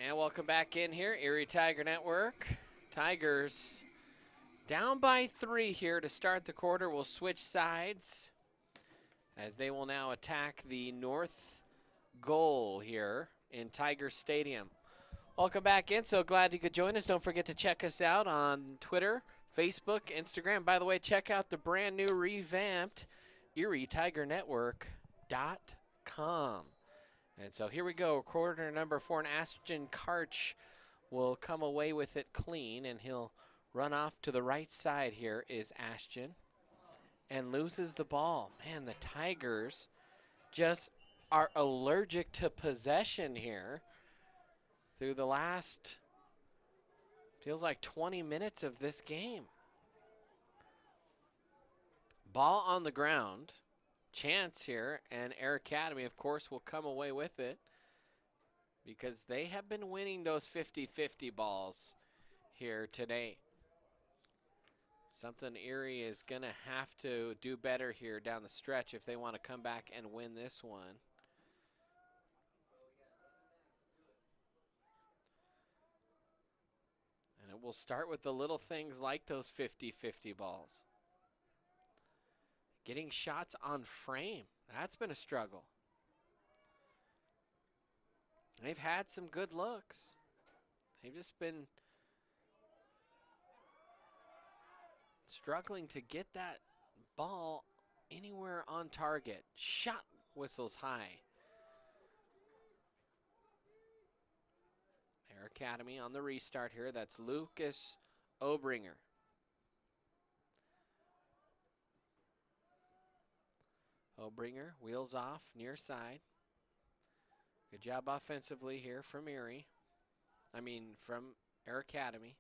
And welcome back in here, Erie Tiger Network. Tigers down by 3 here to start the quarter. We'll switch sides as they will now attack the north goal here in Tiger Stadium. Welcome back in. So glad you could join us. Don't forget to check us out on Twitter, Facebook, Instagram. By the way, check out the brand new revamped ErieTigerNetwork.com. And so here we go. Quarter number 4, and Ashton Karch will come away with it clean, and he'll run off to the right side. Here is Ashton, and loses the ball. Man, the Tigers just are allergic to possession here through the last, feels like 20 minutes of this game. Ball on the ground. Chance here, and Air Academy, of course, will come away with it because they have been winning those 50-50 balls here today. Something Erie is going to have to do better here down the stretch if they want to come back and win this one. And it will start with the little things like those 50-50 balls. Getting shots on frame, that's been a struggle. They've had some good looks. They've just been struggling to get that ball anywhere on target. Shot whistles high. Air Academy on the restart here. That's Lucas Obringer. Obringer wheels off near side. Good job offensively here from Erie. From Air Academy.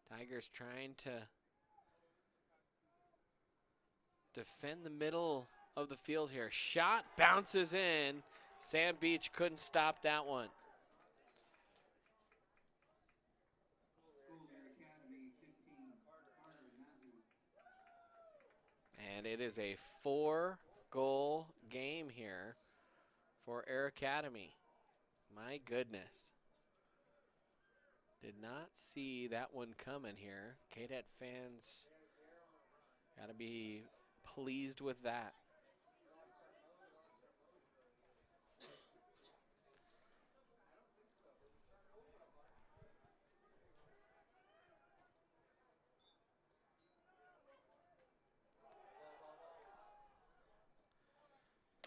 Tigers trying to defend the middle of the field here. Shot bounces in. Sam Beach couldn't stop that one. And it is a 4-goal game here for Air Academy. My goodness. Did not see that one coming here. KDET fans got to be pleased with that.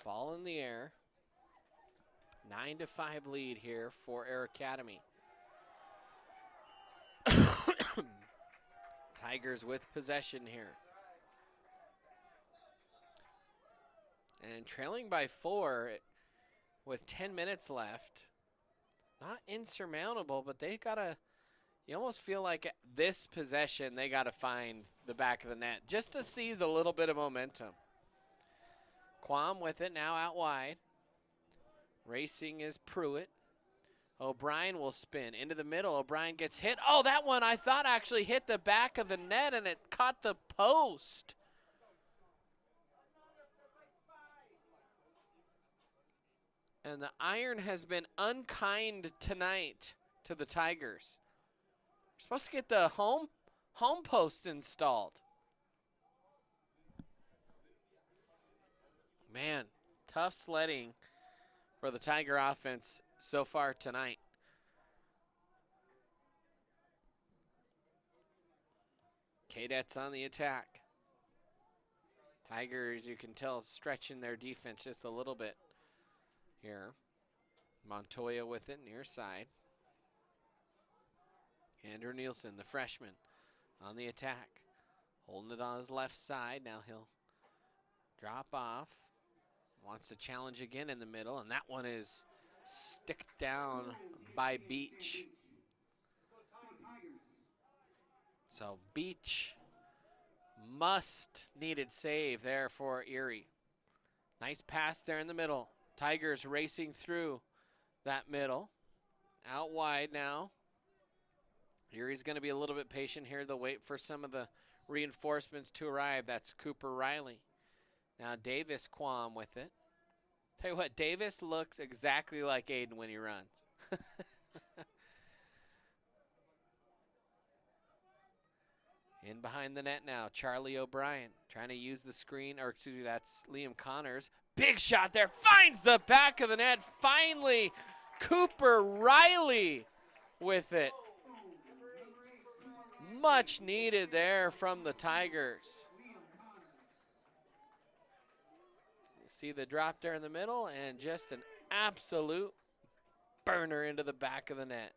Ball in the air. 9-5 lead here for Air Academy. Tigers with possession here. And trailing by 4 with 10 minutes left. Not insurmountable, but they gotta, you almost feel like at this possession, they gotta find the back of the net just to seize a little bit of momentum. Quam with it now out wide. Racing is Pruitt. O'Brien will spin into the middle. O'Brien gets hit. Oh, that one I thought actually hit the back of the net and it caught the post. And the iron has been unkind tonight to the Tigers. We're supposed to get the home post installed. Man, tough sledding for the Tiger offense so far tonight. Cadets on the attack. Tigers, you can tell, stretching their defense just a little bit here. Montoya with it near side. Andrew Nielsen, the freshman, on the attack. Holding it on his left side. Now he'll drop off. Wants to challenge again in the middle, and that one is sticked down by Beach. So Beach, needed save there for Erie. Nice pass there in the middle. Tigers racing through that middle. Out wide now. Erie's going to be a little bit patient here. They'll wait for some of the reinforcements to arrive. That's Cooper Riley. Now Davis Quam with it. Tell you what, Davis looks exactly like Aiden when he runs. In behind the net now, Charlie O'Brien trying to use the screen, or excuse me, that's Liam Connors. Big shot there, finds the back of the net. Finally, Cooper Riley with it. Much needed there from the Tigers. See the drop there in the middle, and just an absolute burner into the back of the net.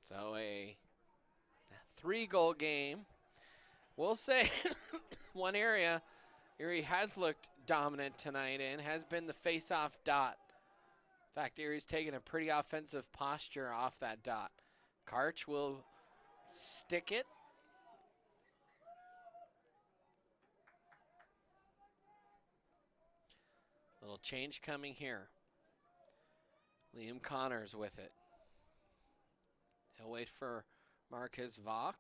So a 3-goal game. We'll say one area Erie has looked dominant tonight in has been the face-off dot. In fact, Erie's taken a pretty offensive posture off that dot. Karch will stick it. Little change coming here. Liam Connors with it. He'll wait for Marcus Vach.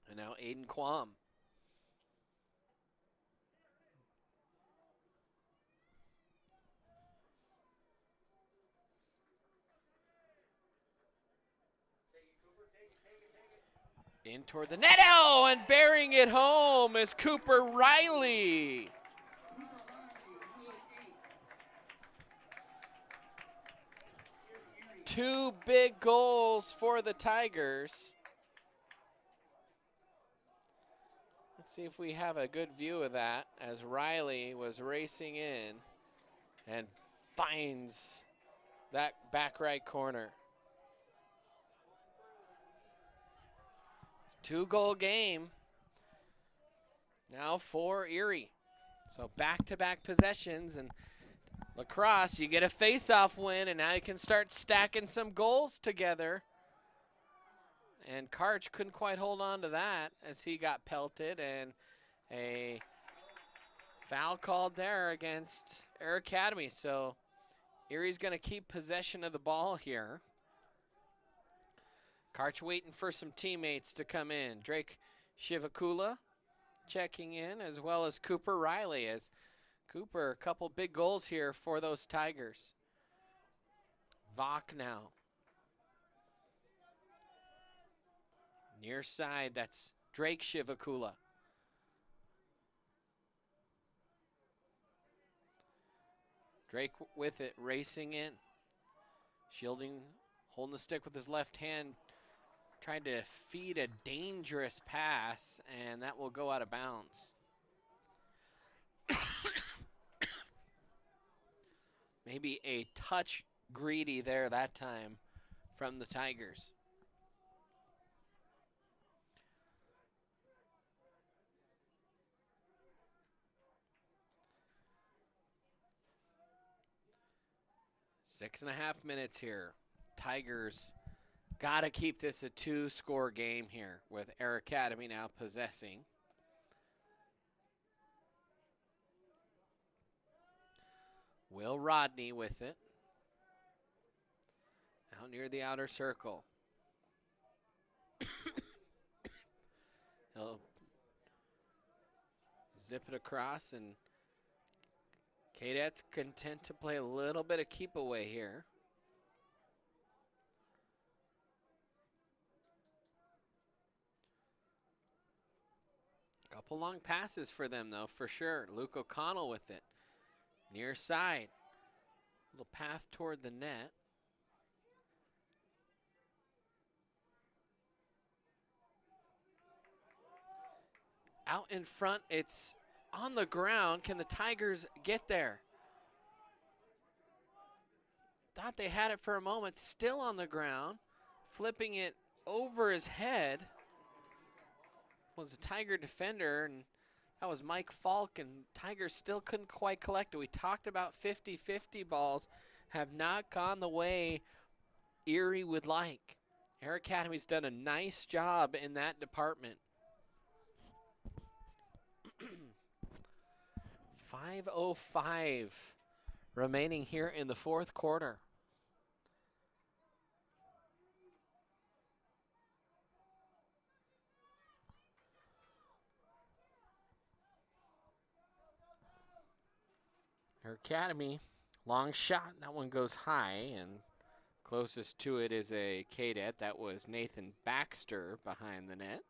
And now Aiden Quam. In toward the net, oh, and bearing it home is Cooper Riley. Two big goals for the Tigers. Let's see if we have a good view of that as Riley was racing in and finds that back right corner. 2-goal game now for Erie. So back-to-back possessions, and Lacrosse, you get a face-off win, and now you can start stacking some goals together. And Karch couldn't quite hold on to that as he got pelted, and a foul called there against Air Academy. So Erie's going to keep possession of the ball here. Karch waiting for some teammates to come in. Drake Shivakula checking in, as well as Cooper Riley, as Cooper, a couple big goals here for those Tigers. Vach now. Near side, that's Drake Shivakula. Drake with it, racing in. Shielding, holding the stick with his left hand. Tried to feed a dangerous pass, and that will go out of bounds. Maybe a touch greedy there that time from the Tigers. Six and a half minutes here. Tigers got to keep this a 2-score game here with Air Academy now possessing. Will Rodney with it. Out near the outer circle. He'll zip it across, and Cadets content to play a little bit of keep away here. Couple long passes for them though, for sure. Luke O'Connell with it. Near side. Little path toward the net. Out in front, it's on the ground. Can the Tigers get there? Thought they had it for a moment, still on the ground. Flipping it over his head was a Tiger defender, and that was Mike Falk, and Tigers still couldn't quite collect it. We talked about 50-50 balls have not gone the way Erie would like. Air Academy's done a nice job in that department. 5:05 remaining here in the fourth quarter. Air Academy, long shot. That one goes high, and closest to it is a Cadet. That was Nathan Baxter behind the net.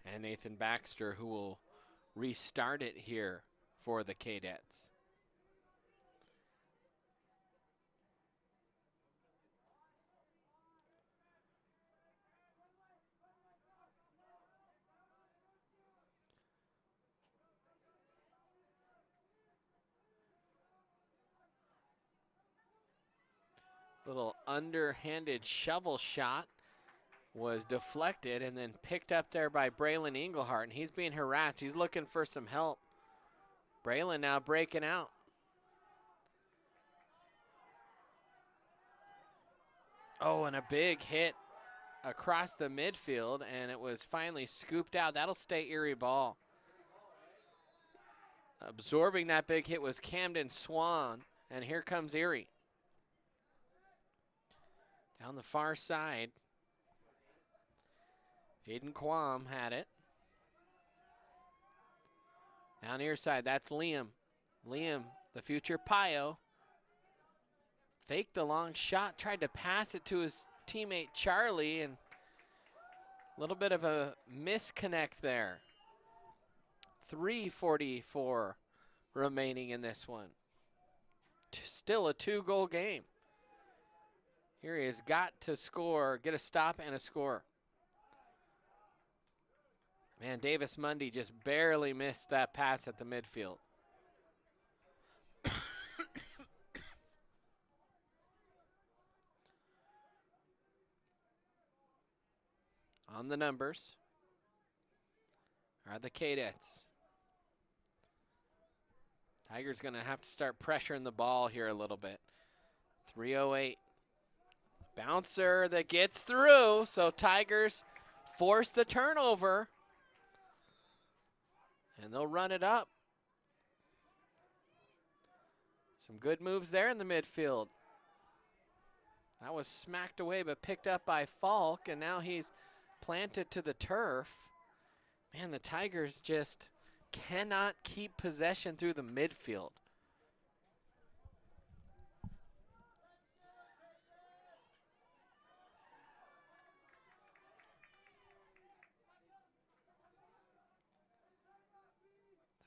And Nathan Baxter, who will restart it here for the Cadets. Little underhanded shovel shot was deflected and then picked up there by Braylon Englehart, and he's being harassed. He's looking for some help. Braylon now breaking out. Oh, and a big hit across the midfield, and it was finally scooped out. That'll stay Erie ball. Absorbing that big hit was Camden Swan, and here comes Erie. Down the far side. Hayden Quam had it. Down near side, that's Liam. Liam, the future Pio. Faked the long shot, tried to pass it to his teammate Charlie, and a little bit of a misconnect there. 3:44 remaining in this one. Still a 2-goal game. Here he has got to score, get a stop and a score. Man, Davis Mundy just barely missed that pass at the midfield. On the numbers are the Cadets. Tigers going to have to start pressuring the ball here a little bit. 3:08. Bouncer that gets through, so Tigers force the turnover. And they'll run it up. Some good moves there in the midfield. That was smacked away but picked up by Falk, and now he's planted to the turf. Man, the Tigers just cannot keep possession through the midfield.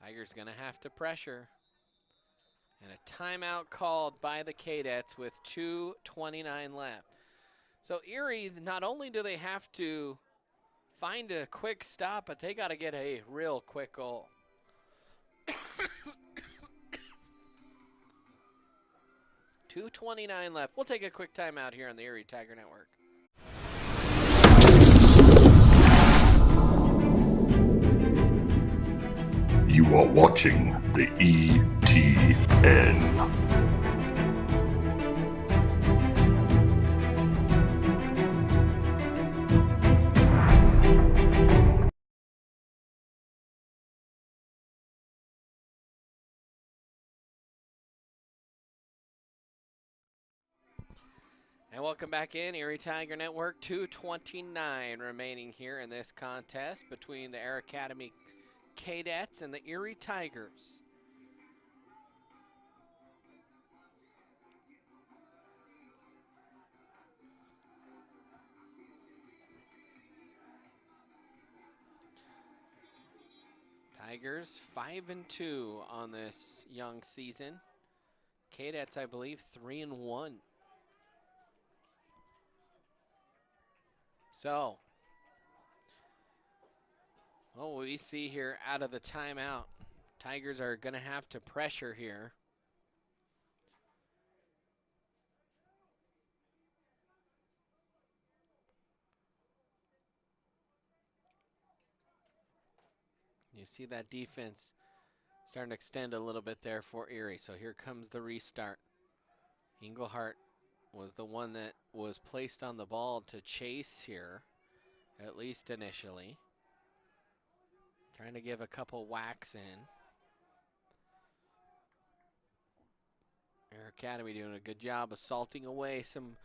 Tigers going to have to pressure. And a timeout called by the Cadets with 2:29 left. So Erie, not only do they have to find a quick stop, but they got to get a real quick goal. 2:29 left. We'll take a quick timeout here on the Erie Tiger Network. You are watching the ETN. And welcome back in, Erie Tiger Network. 2:29 remaining here in this contest between the Air Academy Cadets and the Erie Tigers. Tigers 5-2 on this young season. Cadets, I believe, 3-1. So, what we see here out of the timeout, Tigers are going to have to pressure here. You see that defense starting to extend a little bit there for Erie. So here comes the restart. Englehart was the one that was placed on the ball to chase here, at least initially. Trying to give a couple whacks in. Air Academy doing a good job of salting away some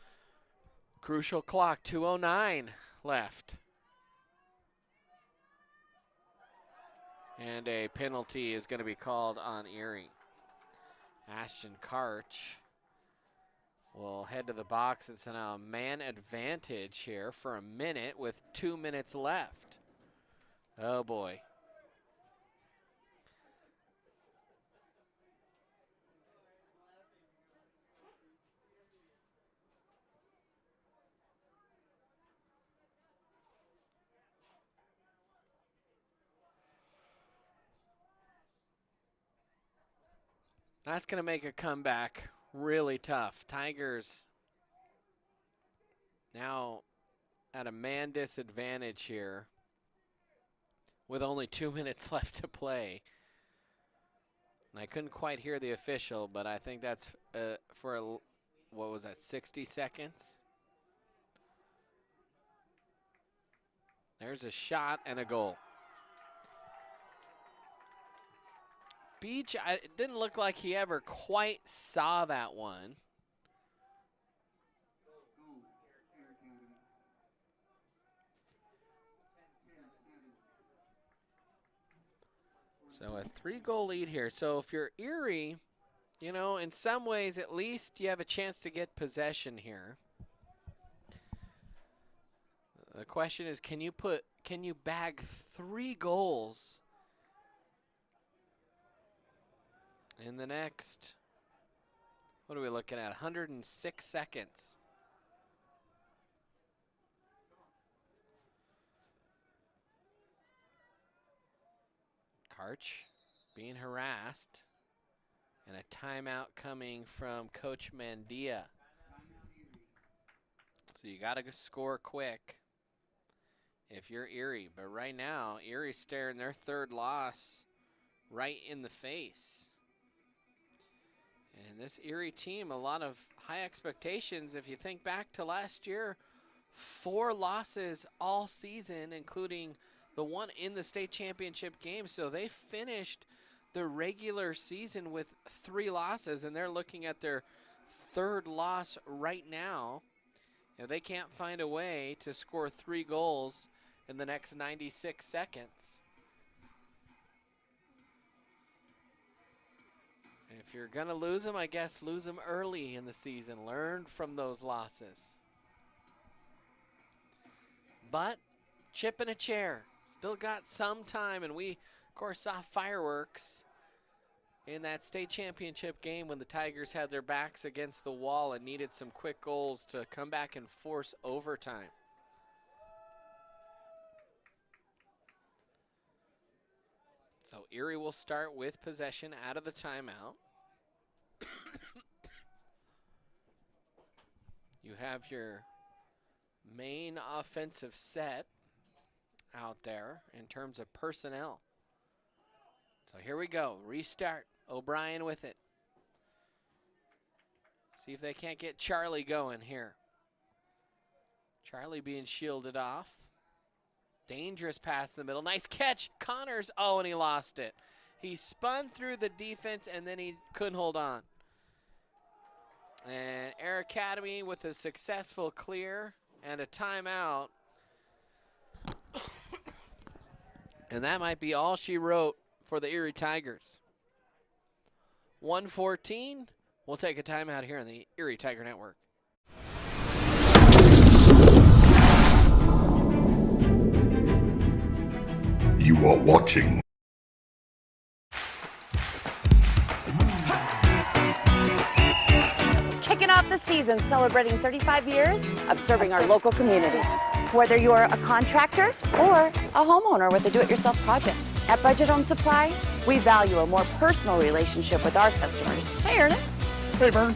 crucial clock. 2:09 left. And a penalty is going to be called on Erie. Ashton Karch will head to the box. It's now a man advantage here for a minute with 2 minutes left. Oh boy. That's going to make a comeback really tough. Tigers now at a man disadvantage here with only 2 minutes left to play. And I couldn't quite hear the official, but I think that's for, what was that, 60 seconds? There's a shot and a goal. Beach, it didn't look like he ever quite saw that one. So a 3-goal lead here. So if you're Erie, you know, in some ways at least you have a chance to get possession here. The question is, can you bag 3 goals in the next, what are we looking at, 106 seconds? Karch being harassed, and a timeout coming from Coach Mandia. So you got to score quick if you're Erie. But right now, Erie's staring their 3rd loss right in the face. And this Erie team, a lot of high expectations. If you think back to last year, 4 losses all season, including the one in the state championship game. So they finished the regular season with 3 losses, and they're looking at their 3rd loss right now. If they can't find a way to score 3 goals in the next 96 seconds, If you're going to lose them, I guess lose them early in the season. Learn from those losses. But chip in a chair. Still got some time, and we, of course, saw fireworks in that state championship game when the Tigers had their backs against the wall and needed some quick goals to come back and force overtime. So Erie will start with possession out of the timeout. You have your main offensive set out there in terms of personnel. So here we go, restart. O'Brien with it. See if they can't get Charlie going here. Charlie being shielded off. Dangerous pass in the middle. Nice catch. Connors. Oh, and he lost it. He spun through the defense, and then he couldn't hold on. And Air Academy with a successful clear and a timeout. And that might be all she wrote for the Erie Tigers. 1:14. We'll take a timeout here on the Erie Tiger Network. You are watching Kicking off the season celebrating 35 years of serving our local community. Whether you're a contractor or a homeowner with a do-it-yourself project. At Budget Home Supply, we value a more personal relationship with our customers. Hey, Ernest. Hey, Vern.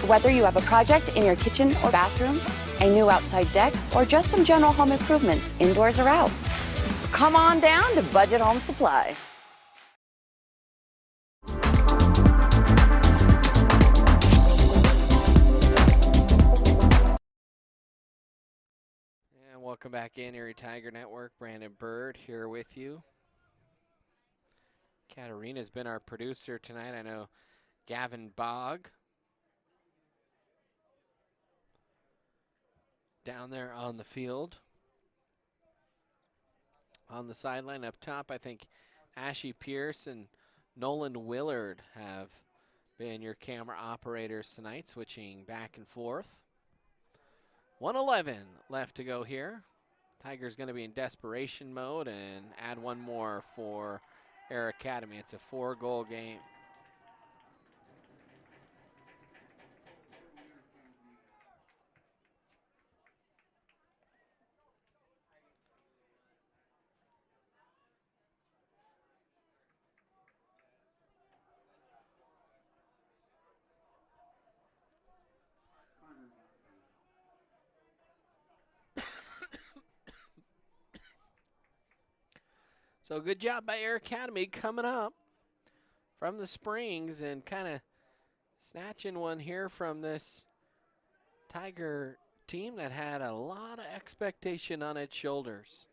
Whether you have a project in your kitchen or bathroom, a new outside deck, or just some general home improvements, indoors or out, come on down to Budget Home Supply. And welcome back in, Erie Tiger Network. Brandon Bird here with you. Katarina's been our producer tonight. I know Gavin Bogg down there on the field. On the sideline up top, I think Ashley Pierce and Nolan Willard have been your camera operators tonight, switching back and forth. 1:11 left to go here. Tigers going to be in desperation mode and add one more for Air Academy. It's a 4-goal game. So good job by Air Academy coming up from the Springs and kind of snatching one here from this Tiger team that had a lot of expectation on its shoulders.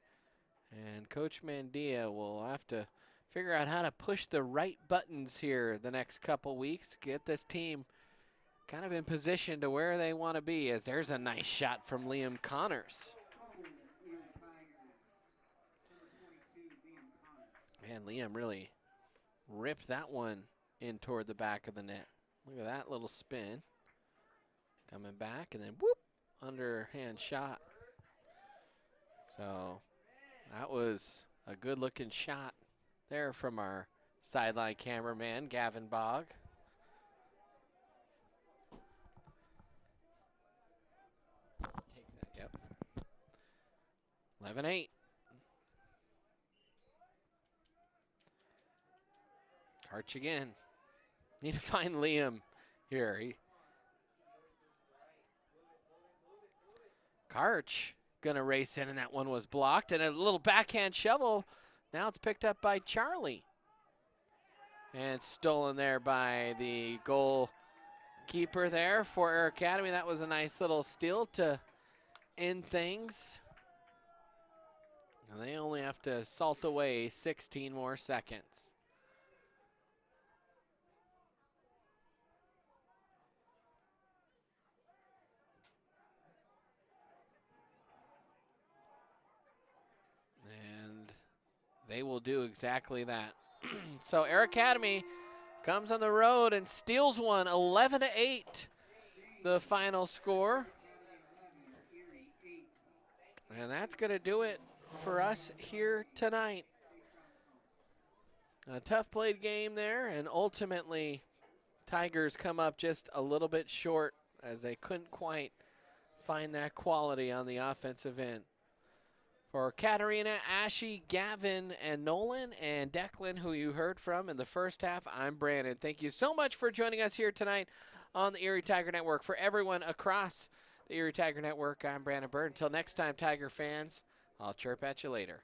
And Coach Mandia will have to figure out how to push the right buttons here the next couple weeks, get this team kind of in position to where they want to be, as there's a nice shot from Liam Connors. Man, Liam really ripped that one in toward the back of the net. Look at that little spin. Coming back and then whoop, underhand shot. So that was a good looking shot there from our sideline cameraman, Gavin Bogg. Take that, yep. 11-8. Karch again. Need to find Liam here. Karch gonna race in, and that one was blocked. And a little backhand shovel. Now it's picked up by Charlie. And stolen there by the goalkeeper there for Air Academy. That was a nice little steal to end things. And they only have to salt away 16 more seconds. They will do exactly that. So Air Academy comes on the road and steals one, 11-8, the final score. And that's going to do it for us here tonight. A tough played game there, and ultimately Tigers come up just a little bit short as they couldn't quite find that quality on the offensive end. For Katarina, Ashley, Gavin, and Nolan, and Declan, who you heard from in the first half, I'm Brandon. Thank you so much for joining us here tonight on the Erie Tiger Network. For everyone across the Erie Tiger Network, I'm Brandon Bird. Until next time, Tiger fans, I'll chirp at you later.